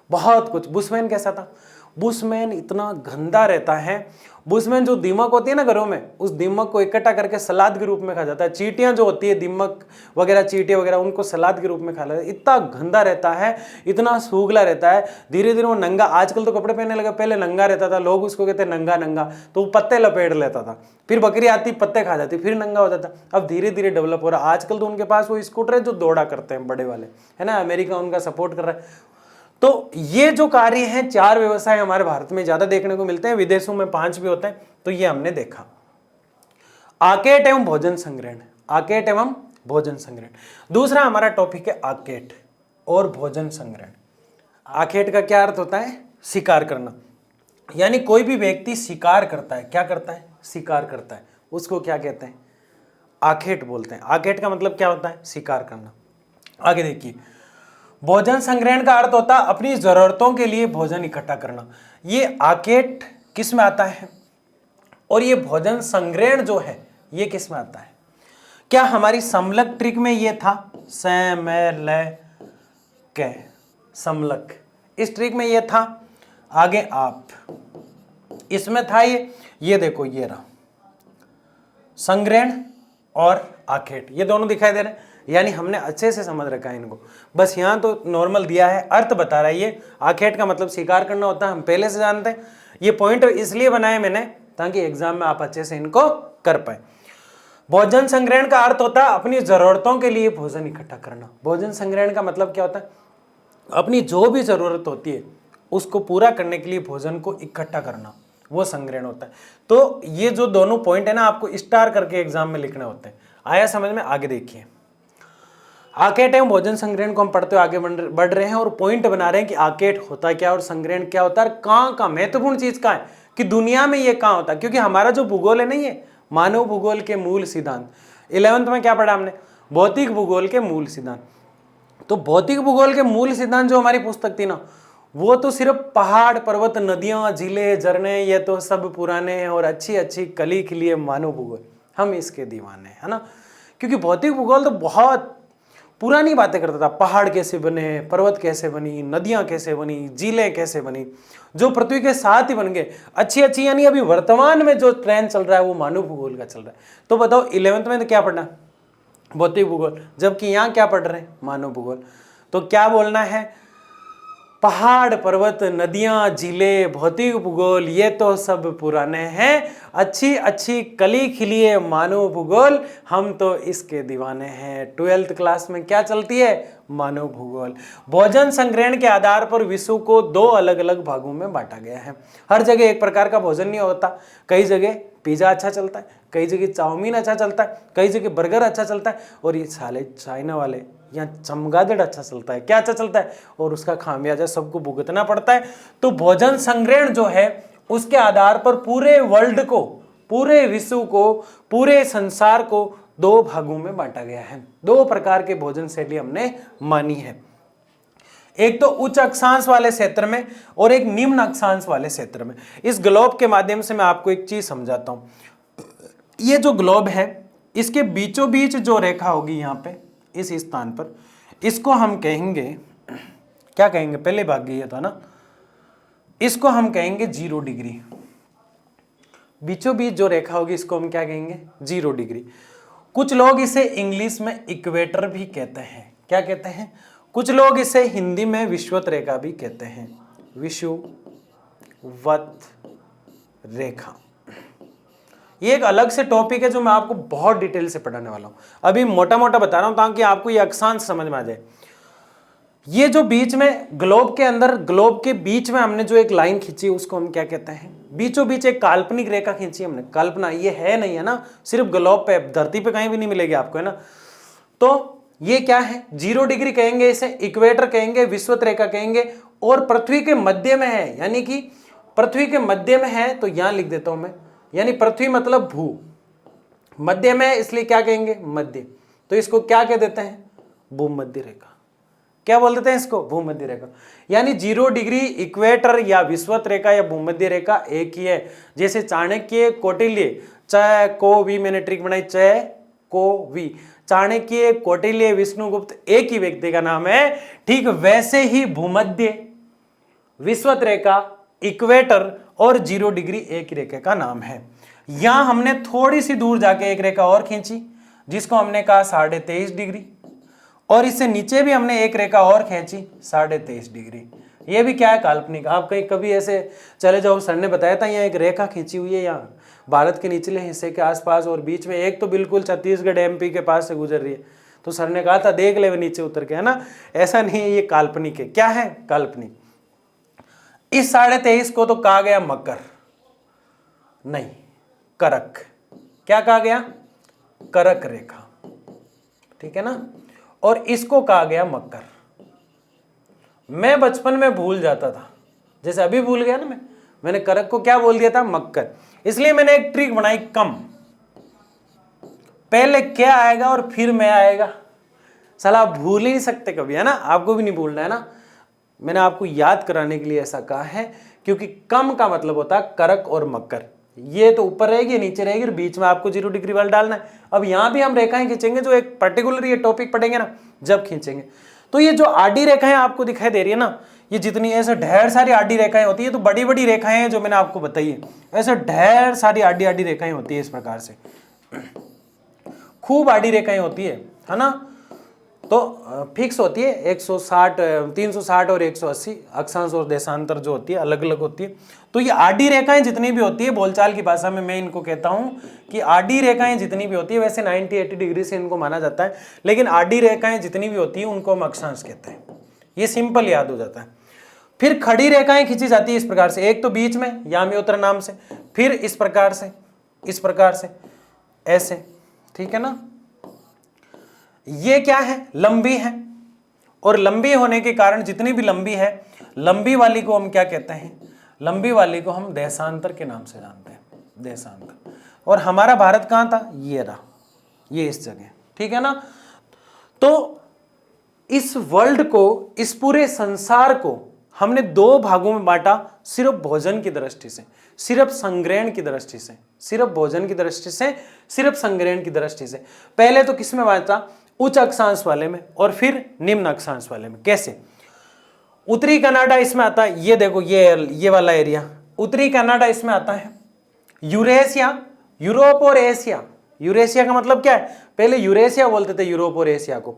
बहुत कुछ। बुशमैन कैसा था? बुशमैन इतना गंदा रहता है। बुशमैन जो दीमक होती है ना घरों में, उस दीमक को इकट्ठा करके सलाद के रूप में खा जाता है। चींटियां जो होती है, दीमक वगैरह, चींटियां वगैरह, उनको सलाद के रूप में खा लेता है। इतना गंदा रहता है, इतना सूगला रहता है। धीरे धीरे वो नंगा, आजकल तो कपड़े पहनने लगा, पहले नंगा रहता था, लोग उसको कहते हैं नंगा नंगा, तो वो पत्ते लपेट लेता था, फिर बकरी आती पत्ते खा जाती, फिर नंगा हो जाता। अब धीरे धीरे डेवलप हो रहा है। आजकल तो उनके पास वो स्कूटर है जो दौड़ा करते हैं, बड़े वाले, है ना, अमेरिका उनका सपोर्ट कर रहा है। तो ये जो कार्य हैं, 4 व्यवसाय हमारे भारत में ज्यादा देखने को मिलते हैं, विदेशों में 5 भी होते हैं। तो ये हमने देखा। आकेट एवं भोजन संग्रहण, आकेट एवं भोजन संग्रहण। दूसरा हमारा टॉपिक है आकेट और भोजन संग्रहण। आकेट का क्या अर्थ होता है? शिकार करना। यानी कोई भी व्यक्ति शिकार करता है, क्या करता है? शिकार करता है, उसको क्या कहते हैं? आकेट बोलते हैं। आकेट का मतलब क्या होता है? शिकार करना। आगे देखिए, भोजन संग्रहण का अर्थ होता है अपनी जरूरतों के लिए भोजन इकट्ठा करना। ये आकेट किस में आता है और ये भोजन संग्रहण जो है ये किस में आता है? क्या हमारी समलक ट्रिक में ये था? स मैं ल क, समलक, इस ट्रिक में ये था। आगे आप, इसमें था ये देखो, ये रहा संग्रहण और आकेट, ये दोनों दिखाई दे रहे हैं। यानी हमने अच्छे से समझ रखा है इनको। बस यहाँ तो नॉर्मल दिया है, अर्थ बता रहा है। ये आकेट का मतलब शिकार करना होता है, हम पहले से जानते हैं। ये पॉइंट इसलिए बनाए मैंने ताकि एग्जाम में आप अच्छे से इनको कर पाए। भोजन संग्रहण का अर्थ होता है अपनी जरूरतों के लिए भोजन इकट्ठा करना। भोजन संग्रहण का मतलब क्या होता है? अपनी जो भी जरूरत होती है उसको पूरा करने के लिए भोजन को इकट्ठा करना, वो संग्रहण होता है। तो ये जो दोनों पॉइंट है ना, आपको स्टार करके एग्जाम में लिखने होते हैं। आया समझ में? आगे देखिए, आकेट एवं भोजन संग्रहण को हम पढ़ते हुए आगे बढ़ रहे हैं और पॉइंट बना रहे हैं कि आकेट होता क्या और संग्रहण क्या होता है, कहाँ का महत्वपूर्ण चीज कहाँ है, कि दुनिया में ये कहाँ होता है। क्योंकि हमारा जो भूगोल है नहीं है, मानव भूगोल के मूल सिद्धांत, 11th में क्या पढ़ा हमने? भौतिक भूगोल के मूल सिद्धांत। तो भौतिक भूगोल के मूल सिद्धांत जो हमारी पुस्तक थी ना, वो तो सिर्फ पहाड़, पर्वत, नदियां, झीलें, झरने, ये तो सब पुराने हैं और अच्छी अच्छी कली के लिए मानव भूगोल, हम इसके दीवाने हैं, है ना। क्योंकि भौतिक भूगोल तो बहुत पुरानी बातें करता था। पहाड़ कैसे बने, पर्वत कैसे बनी, नदियां कैसे बनी, झीलें कैसे बनी, जो पृथ्वी के साथ ही बन गए, अच्छी अच्छी। यानी अभी वर्तमान में जो ट्रेंड चल रहा है वो मानव भूगोल का चल रहा है। तो बताओ 11th में तो क्या पढ़ना? भौतिक भूगोल, जबकि यहाँ क्या पढ़ रहे हैं? मानव भूगोल। तो क्या बोलना है? पहाड़, पर्वत, नदियां, झीलें, भौतिक भूगोल, ये तो सब पुराने हैं, अच्छी अच्छी कली खिलिए मानव भूगोल, हम तो इसके दीवाने हैं। 12th क्लास में क्या चलती है? मानव भूगोल। भोजन संग्रहण के आधार पर विश्व को 2 अलग अलग भागों में बांटा गया है। हर जगह एक प्रकार का भोजन नहीं होता। कई जगह पिज्जा अच्छा चलता है, कई जगह चाउमीन अच्छा चलता है, कई जगह बर्गर अच्छा चलता है, और ये साले चाइना वाले यहाँ चमगादड़ अच्छा चलता है। क्या अच्छा चलता है? और उसका खामियाजा सबको भुगतना पड़ता है। तो भोजन संग्रहण जो है उसके आधार पर पूरे वर्ल्ड को, पूरे विश्व को, पूरे संसार को 2 भागों में बांटा गया है। 2 प्रकार के भोजन शैली हमने मानी है, एक तो उच्च अक्षांश वाले क्षेत्र में और एक निम्न अक्षांश वाले क्षेत्र में। इस ग्लोब के माध्यम से मैं आपको एक चीज समझाता हूं। ये जो ग्लोब है, इसके बीचों बीच जो रेखा होगी यहाँ पे इस स्थान पर, इसको हम कहेंगे, क्या कहेंगे? पहले भाग ये था ना, इसको हम कहेंगे 0 डिग्री। बीचों बीच जो रेखा होगी इसको हम क्या कहेंगे? 0 डिग्री। कुछ लोग इसे इंग्लिश में इक्वेटर भी कहते हैं। क्या कहते हैं? कुछ लोग इसे हिंदी में विषुवत रेखा भी कहते हैं। विषुवत रेखा ये एक अलग से टॉपिक है जो मैं आपको बहुत डिटेल से पढ़ाने वाला हूं। अभी मोटा मोटा बता रहा हूं ताकि आपको ये अक्षांश समझ में आ जाए। ये जो बीच में ग्लोब के अंदर, ग्लोब के बीच में हमने जो एक लाइन खींची उसको हम क्या कहते हैं? बीचों बीच एक काल्पनिक रेखा खींची हमने। कल्पना, ये है नहीं है ना, सिर्फ ग्लोब पे, धरती पे कहीं भी नहीं मिलेगी आपको, है ना। तो ये क्या है? 0 डिग्री कहेंगे इसे, इक्वेटर कहेंगे, विषुवत रेखा कहेंगे, और पृथ्वी के मध्य में है, यानी कि पृथ्वी के मध्य में है, तो यहां लिख देता हूं मैं, यानी पृथ्वी मतलब भू, मध्य में है इसलिए क्या कहेंगे? मध्य। तो इसको क्या कह देते हैं? भूमध्य रेखा। क्या बोल देते हैं इसको? भूमध्य रेखा। यानी 0 डिग्री, इक्वेटर या विषुवत रेखा या भूमध्य रेखा एक ही है। जैसे चाणक्य, कौटिल्य, च को वी, मैंने ट्रिक बनाई, च को वी, चाणक्य, कौटिल्य, विष्णुगुप्त एक ही व्यक्ति का नाम है। ठीक वैसे ही भूमध्य, विषुवत रेखा, इक्वेटर और 0 डिग्री एक ही रेखा का नाम है। यहां हमने थोड़ी सी दूर जाके एक रेखा और खींची जिसको हमने कहा 23.5 डिग्री, और इससे नीचे भी हमने एक रेखा और खींची 23.5 डिग्री। ये भी क्या है? काल्पनिक। आप कहीं कभी ऐसे चले जाओ, सर ने बताया था यहाँ एक रेखा खींची हुई है यहाँ भारत के निचले हिस्से के आसपास, और बीच में एक तो बिल्कुल छत्तीसगढ़ एमपी के पास से गुजर रही है, तो सर ने कहा था देख ले नीचे उतर के, है ना। ऐसा नहीं है, ये काल्पनिक है। क्या है? काल्पनिक। इस 23.5 को तो कहा गया मकर, नहीं, करक। क्या कहा गया? करक रेखा, ठीक है ना। और इसको कहा गया मकर। मैं बचपन में भूल जाता था, जैसे अभी भूल गया ना मैंने करक को क्या बोल दिया था? मकर। इसलिए मैंने एक ट्रिक बनाई, कम, पहले क्या आएगा और फिर मैं आएगा। साला आप भूल ही नहीं सकते कभी, है ना, आपको भी नहीं भूलना, है ना। मैंने आपको याद कराने के लिए ऐसा कहा है, क्योंकि कम का मतलब होता है करक और मकर। ये तो ऊपर रहेगी, नीचे रहेगी, और बीच में आपको 0 डिग्री वाला डालना है। अब यहां भी हम रेखाएं खींचेंगे, जो एक पर्टिकुलर ये टॉपिक पढ़ेंगे ना, जब खींचेंगे। तो ये जो आडी रेखाएं आपको दिखाई दे रही है ना, ये जितनी ऐसे ढेर सारी आडी रेखाएं होती है, तो बड़ी बड़ी रेखाएं हैं जो मैंने आपको बताई है, ऐसे ढेर सारी आडी आडी रेखाएं होती है। इस प्रकार से खूब आडी रेखाएं होती है ना। तो फिक्स होती है 160, 360 और 180, अक्षांश और देशांतर जो होती है अलग अलग होती है। तो ये आडी रेखाएं जितनी भी होती है, बोलचाल की भाषा में मैं इनको कहता हूं कि आडी रेखाएं जितनी भी होती है, वैसे 90-80 डिग्री से इनको माना जाता है, लेकिन आडी रेखाएं जितनी भी होती है उनको हम अक्षांश कहते हैं। ये सिंपल याद हो जाता है। फिर खड़ी रेखाएं खींची जाती है इस प्रकार से, एक तो बीच में याम्योत्र नाम से, फिर इस प्रकार से, इस प्रकार से, ऐसे, ठीक है ना। ये क्या है? लंबी है, और लंबी होने के कारण जितनी भी लंबी है, लंबी वाली को हम क्या कहते हैं? लंबी वाली को हम देशांतर के नाम से जानते हैं, देशांतर। और हमारा भारत कहां था? ये रहा, ये इस जगह, ठीक है ना। तो इस वर्ल्ड को, इस पूरे संसार को हमने 2 भागों में बांटा, सिर्फ भोजन की दृष्टि से, सिर्फ संग्रहण की दृष्टि से, सिर्फ भोजन की दृष्टि से, सिर्फ संग्रहण की दृष्टि से। पहले तो किसमें बांटा? उच्च अक्षांश वाले में, और फिर निम्न अक्षांश वाले में। कैसे? उत्तरी कनाडा इसमें आता है, ये देखो ये वाला एरिया, उत्तरी कनाडा इसमें आता है। यूरेशिया, यूरोप और एशिया। यूरेशिया का मतलब क्या है? पहले यूरेशिया बोलते थे यूरोप और एशिया को।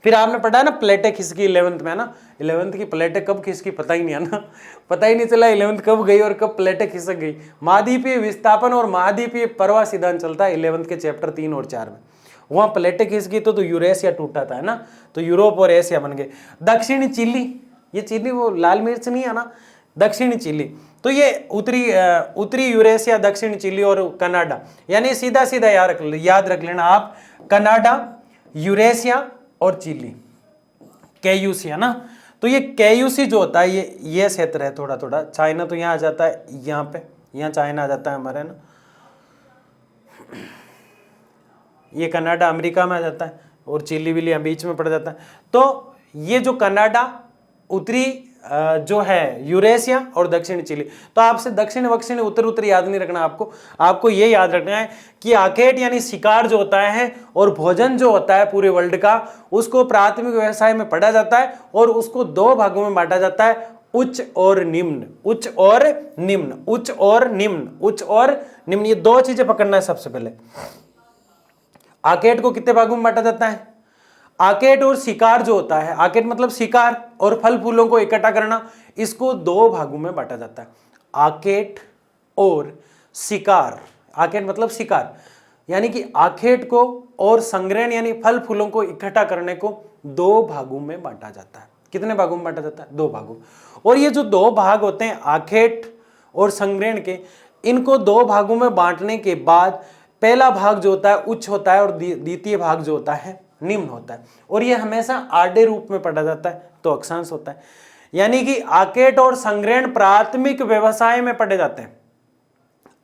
फिर आपने पढ़ा ना प्लेटें खिसकी 11th में, ना 11th की प्लेटें कब खिसकी पता ही नहीं है ना, पता ही नहीं चला 11th कब गई और कब प्लेटें खिसक गई। महाद्वीपीय विस्थापन और महाद्वीपीय प्रवाह सिद्धांत चलता है 11th के चैप्टर 3 और 4 में। वहां प्लेटें खिसकी तो यूरेशिया टूटा था, है ना, तो यूरोप और एशिया बन गए। दक्षिणी चिली, ये चिली वो लाल मिर्च नहीं है ना, दक्षिणी चिली। तो ये उत्तरी यूरेशिया, दक्षिणी चिली और कनाडा, यानी सीधा सीधा याद रख लेना आप, कनाडा, यूरेशिया और चिली, केयूसी, है ना। तो ये केयूसी जो होता है, ये क्षेत्र है थोड़ा थोड़ा। चाइना तो यहाँ आ जाता है, यहाँ पे, यहाँ चाइना आ जाता है हमारे, ना। ये कनाडा अमेरिका में आ जाता है, और चिली विली बीच में पड़ जाता है। तो ये जो कनाडा, उत्तरी जो है यूरेशिया और दक्षिणी चिली। तो आपसे दक्षिण वक्षिण उत्तर उत्तर याद नहीं रखना, आपको ये याद रखना है कि आखेट यानी शिकार जो होता है और भोजन जो होता है पूरे वर्ल्ड का, उसको प्राथमिक व्यवसाय में पढ़ा जाता है, और उसको 2 भागों में बांटा जाता है, उच्च और निम्न, उच्च और निम्न, उच्च और निम्न, उच्च और निम्न। ये 2 चीजें पकड़ना है सबसे पहले। आकेट को कितने भागों में बांटा जाता है? आकेट और शिकार जो होता है, आकेट मतलब शिकार और फल फूलों को इकट्ठा करना, इसको 2 भागों में बांटा जाता है, आकेट और शिकार। आकेट मतलब शिकार, यानी कि आखेट को और संग्रहण यानी फल फूलों को इकट्ठा करने को 2 भागों में बांटा जाता है। कितने भागों में बांटा जाता है? 2 भागों। और ये जो 2 भाग होते हैं आखेट और संग्रहण के, इनको 2 भागों में बांटने के बाद पहला भाग जो होता है उच्च होता है और द्वितीय भाग जो होता है निम्न होता है। और ये हमेशा आधे रूप में पढ़ा जाता है, तो अक्षांश होता है। यानी कि आखेट और संग्रहण प्राथमिक व्यवसाय में पढ़े जाते हैं।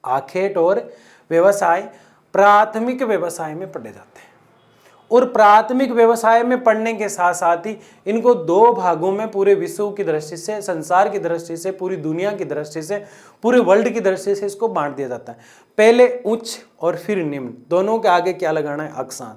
आखेट और व्यवसाय प्राथमिक व्यवसाय में पढ़े जाते हैं। और प्राथमिक व्यवसाय में पढ़ने के साथ साथ ही इनको 2 भागों में पूरे विश्व की दृष्टि से, संसार की दृष्टि से, पूरी दुनिया की दृष्टि से, पूरे वर्ल्ड की दृष्टि से इसको बांट दिया जाता है। पहले उच्च और फिर निम्न, दोनों के आगे क्या लगाना है? अक्षांश।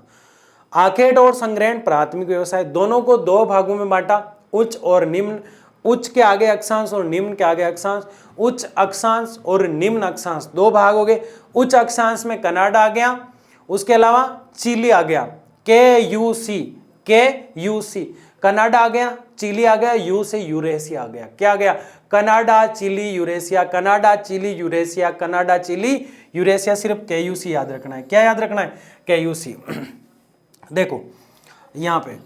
आखेट और संग्रहण प्राथमिक व्यवसाय दोनों को 2 भागों में बांटा, उच्च और निम्न। उच्च के आगे अक्षांश और निम्न के आगे अक्षांश। उच्च अक्षांश और निम्न अक्षांश 2 भाग हो गए। उच्च अक्षांश में कनाडा आ गया, उसके अलावा चिली आ गया, KUC, कनाडा आ गया, चिली आ गया, यू से यूरेशिया आ गया। क्या आ गया? Canada, Chile, Eurasia, Canada, Chile, Eurasia, Canada, Chile, Eurasia. सिर्फ KUC याद रखना है। क्या याद रखना है? KUC। देखो यहां पे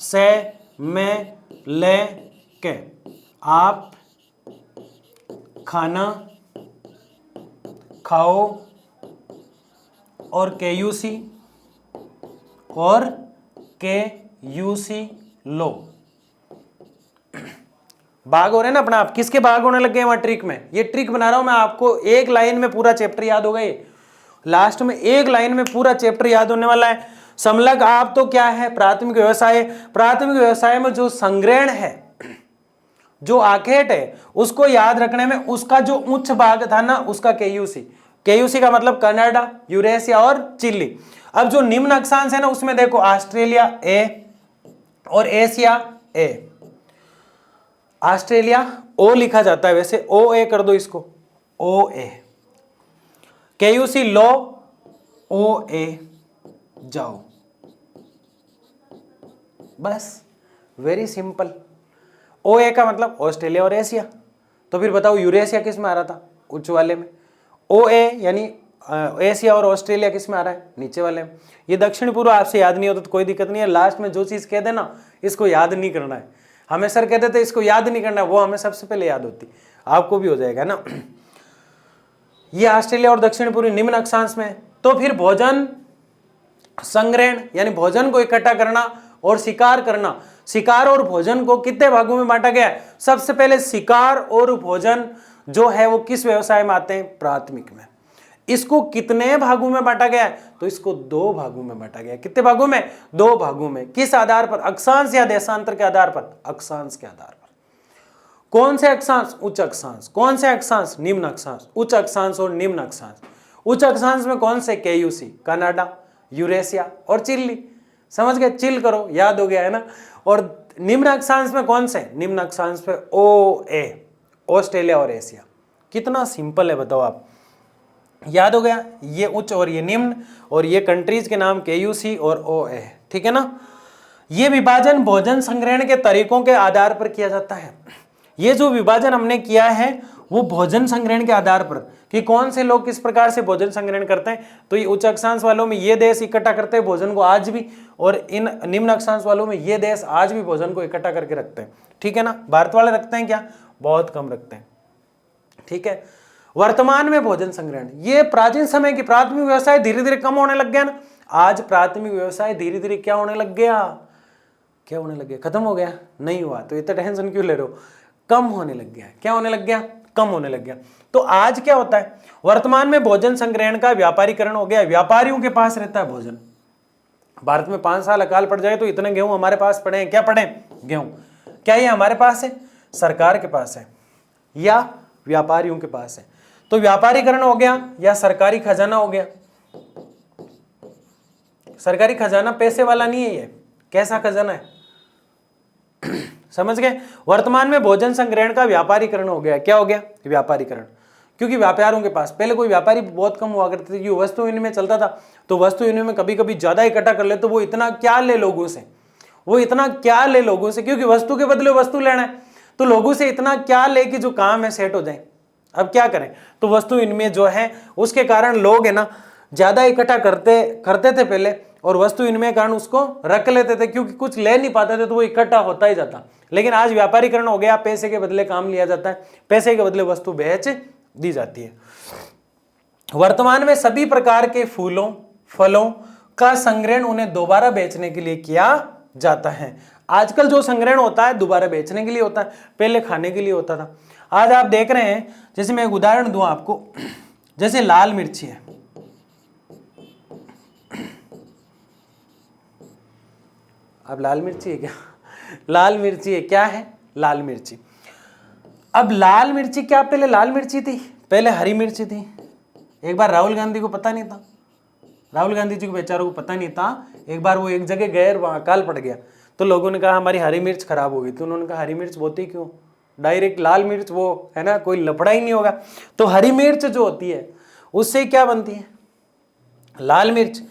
से, मैं, ले, के, आप, खाना, खाओ, और KUC और KUC लो। भाग हो रहे हैं ना अपना आप, किसके भाग होने लग गए वहां ट्रिक में? ये ट्रिक बना रहा हूं मैं आपको, एक लाइन में पूरा चैप्टर याद होगा। ये लास्ट में एक लाइन में पूरा चैप्टर याद होने वाला है। समलग आप तो क्या है? प्राथमिक व्यवसाय। प्राथमिक व्यवसाय में जो संग्रहण है, जो आखेट है, उसको याद रखने में उसका जो उच्च भाग था ना, उसका KUC का मतलब कनाडा, यूरेशिया और चिली। अब जो निम्न अक्षांश है ना, उसमें देखो ऑस्ट्रेलिया ए और एशिया ए। ऑस्ट्रेलिया ओ लिखा जाता है, वैसे OA कर दो इसको, OA। KUC लो, OA जाओ, बस वेरी सिंपल। OA का मतलब ऑस्ट्रेलिया और एशिया। तो फिर बताओ यूरेशिया किस में आ रहा था? उच्च वाले में। OA यानी एशिया और ऑस्ट्रेलिया किस में आ रहा है? नीचे वाले में। ये दक्षिण पूर्व आपसे याद नहीं होता तो कोई दिक्कत नहीं है, लास्ट में जो चीज कह देना इसको याद नहीं करना है। हमें सर कहते थे इसको याद नहीं करना है, वो हमें सबसे पहले याद होती, आपको भी हो जाएगा ना। ये ऑस्ट्रेलिया और दक्षिण पूर्व निम्न अक्षांश में। तो फिर भोजन संग्रहण यानी भोजन को इकट्ठा करना और शिकार करना। शिकार और भोजन को कितने भागों में बांटा गया है? सबसे पहले शिकार और भोजन जो है वो किस व्यवसाय में आते हैं? प्राथमिक में। इसको कितने भागों में बांटा गया है? तो इसको 2 भागों में बांटा गया है। कितने भागों में? 2 भागों में। किस आधार पर? अक्षांश या देशांतर के आधार पर? अक्षांश के आधार पर। कौन से अक्षांश? उच्च अक्षांश। कौन से अक्षांश? निम्न अक्षांश। उच्च अक्षांश और निम्न अक्षांश। उच्च अक्षांश में कौन से? KUC, कनाडा, यूरेशिया और चिली। समझ गए? चिल करो, याद हो गया है ना। और निम्न अक्षांश में कौन से? निम्न अक्षांश में OA, ऑस्ट्रेलिया और एशिया। कितना सिंपल है बताओ आप, याद हो गया? ये उच्च और ये निम्न, और ये कंट्रीज के नाम KUC और OA। ठीक है ना। ये विभाजन भोजन संग्रहण के तरीकों के आधार पर किया जाता है। ये जो विभाजन हमने किया है वो भोजन संग्रहण के आधार पर, कि कौन से लोग किस प्रकार से भोजन संग्रहण करते हैं। तो ये उच्च अक्षांश वालों में ये देश इकट्ठा करते हैं भोजन को आज भी, और इन निम्न अक्षांश वालों में ये देश आज भी भोजन को इकट्ठा करके रखते हैं। ठीक है ना। भारत वाले रखते हैं क्या? बहुत कम रखते हैं। ठीक है। वर्तमान में भोजन संग्रहण, ये प्राचीन समय की प्राथमिक व्यवसाय धीरे धीरे कम होने लग गया ना। आज प्राथमिक व्यवसाय धीरे धीरे क्या होने लग गया? क्या होने लग गया? खत्म हो गया? नहीं हुआ। तो इतना टेंशन क्यों ले रहे हो? कम होने लग गया। क्या होने लग गया? कम होने लग गया। तो आज क्या होता है? वर्तमान में भोजन संग्रहण का व्यापारीकरण हो गया। व्यापारियों के पास रहता है भोजन। भारत में 5 साल अकाल पड़ जाए तो इतने गेहूं हमारे पास पड़े हैं। क्या पड़े? गेहूं। क्या ये हमारे पास है? सरकार के पास है या व्यापारियों के पास है? तो व्यापारीकरण हो गया या सरकारी खजाना हो गया? सरकारी खजाना पैसे वाला नहीं है, ये कैसा खजाना है? समझ गए? वर्तमान में भोजन संग्रहण का व्यापारीकरण हो गया। क्या हो गया? व्यापारीकरण। क्योंकि व्यापारियों के पास, पहले कोई व्यापारी बहुत कम हुआ करते थे, क्योंकि वस्तु विनिमय चलता था, तो वस्तु विनिमय में कभी कभी ज्यादा इकट्ठा कर ले तो वो इतना क्या ले लोगों से, क्योंकि वस्तु के बदले वस्तु लेना है, तो लोगों से इतना क्या ले कि जो काम है सेट हो जाए। अब क्या करें? तो वस्तु विनिमय जो है उसके कारण लोग है ना ज्यादा इकट्ठा करते थे पहले, और वस्तु विनिमय कारण उसको रख लेते थे, क्योंकि कुछ ले नहीं पाते थे तो वो इकट्ठा होता ही जाता। लेकिन आज व्यापारीकरण हो गया, पैसे के बदले काम लिया जाता है, पैसे के बदले वस्तु बेच दी जाती है। वर्तमान में सभी प्रकार के फूलों फलों का संग्रहण उन्हें दोबारा बेचने के लिए किया जाता है। आजकल जो संग्रहण होता है दोबारा बेचने के लिए होता है, पहले खाने के लिए होता था। आज आप देख रहे हैं, जैसे मैं एक उदाहरण दूं आपको, जैसे लाल मिर्ची है, अब लाल मिर्ची है क्या? लाल मिर्ची है, क्या है? लाल मिर्ची। अब लाल मिर्ची क्या पहले लाल मिर्ची थी? पहले हरी मिर्ची थी। एक बार राहुल गांधी को पता नहीं था, राहुल गांधी जी को बेचारों को पता नहीं था। एक बार वो एक जगह गए, वहां अकाल पड़ गया, तो लोगों ने कहा हमारी हरी मिर्च खराब हो गई। तो उन्होंने कहा हरी मिर्च बोती क्यों, डायरेक्ट लाल मिर्च, वो है ना, कोई लफड़ा ही नहीं होगा। तो हरी मिर्च जो होती है उससे क्या बनती है? लाल मिर्च।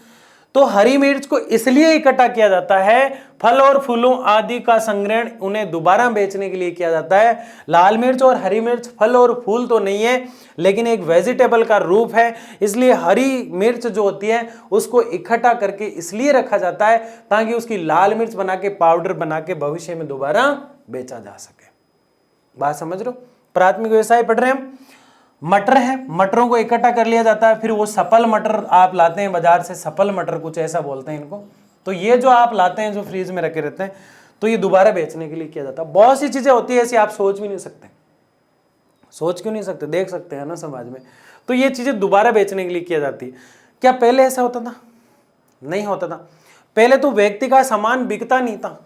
तो हरी मिर्च को इसलिए इकट्ठा किया जाता है, फल और फूलों आदि का संग्रहण उन्हें दोबारा बेचने के लिए किया जाता है। लाल मिर्च और हरी मिर्च फल और फूल तो नहीं है, लेकिन एक वेजिटेबल का रूप है, इसलिए हरी मिर्च जो होती है उसको इकट्ठा करके इसलिए रखा जाता है ताकि उसकी लाल मिर्च बना के पाउडर बना के भविष्य में दोबारा बेचा जा सके। बात समझ रहे हो? प्राथमिक व्यवसाय पढ़ रहे हैं हम। मटर है, मटरों को इकट्ठा कर लिया जाता है, फिर वो सफल मटर आप लाते हैं बाजार से, सफल मटर कुछ ऐसा बोलते हैं इनको। तो ये जो आप लाते हैं, जो फ्रीज में रखे रहते हैं, तो ये दोबारा बेचने के लिए किया जाता है। बहुत सी चीजें होती है ऐसी, आप सोच भी नहीं सकते। सोच क्यों नहीं सकते? देख सकते हैं ना समाज में। तो ये चीजें दोबारा बेचने के लिए किया जाती है। क्या पहले ऐसा होता था? नहीं होता था। पहले तो व्यक्ति का सामान बिकता नहीं था।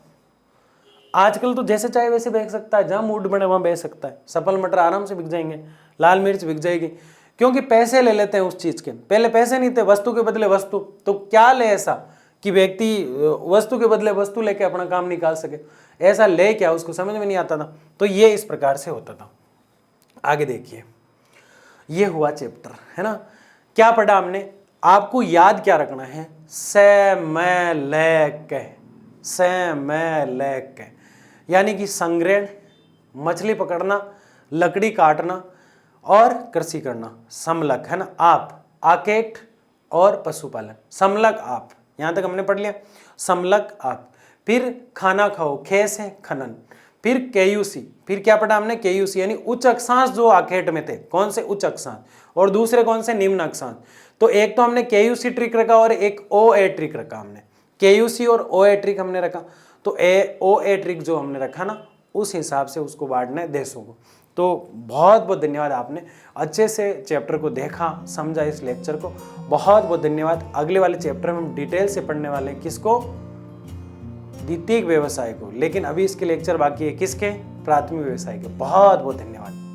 आजकल तो जैसे चाहे वैसे बेच सकता है, जहां मूड बने वहां बेच सकता है। सफल मटर आराम से बिक जाएंगे, लाल मिर्च बिक जाएगी, क्योंकि पैसे ले लेते हैं उस चीज के। पहले पैसे नहीं थे, वस्तु के बदले वस्तु। तो क्या ले ऐसा कि व्यक्ति वस्तु के बदले वस्तु लेके अपना काम निकाल सके? ऐसा ले क्या, उसको समझ में नहीं आता था। तो ये इस प्रकार से होता था। आगे देखिए, ये हुआ चैप्टर, है ना। क्या पढ़ा हमने? आपको याद क्या रखना है? से मैं ले कह, यानी कि संग्रहण, मछली पकड़ना, लकड़ी काटना और कृषि करना। समलक, है ना, आप, आकेट और पशुपालन। समलक आप, यहां तक हमने पढ़ लिया। समलक आप। फिर खाना खाओ, खेस है खनन। फिर केयूसी, फिर क्या पढ़ा हमने? केयूसी यानी उच्च अक्षांश जो आकेट में थे। कौन से? उच्च अक्षांश। और दूसरे कौन से? निम्न अक्षांश। तो एक तो हमने केयूसी ट्रिक रखा और एक ओ ए ट्रिक रखा हमने। केयूसी और ओ ए ट्रिक हमने रखा। तो ओ ए ट्रिक जो हमने रखा ना, उस हिसाब से उसको बांटना है देशों को। तो बहुत बहुत धन्यवाद, आपने अच्छे से चैप्टर को देखा, समझा इस लेक्चर को। बहुत बहुत धन्यवाद। अगले वाले चैप्टर में हम डिटेल से पढ़ने वाले हैं किसको? द्वितीयक व्यवसाय को। लेकिन अभी इसके लेक्चर बाकी है किसके? प्राथमिक व्यवसाय के। बहुत बहुत धन्यवाद।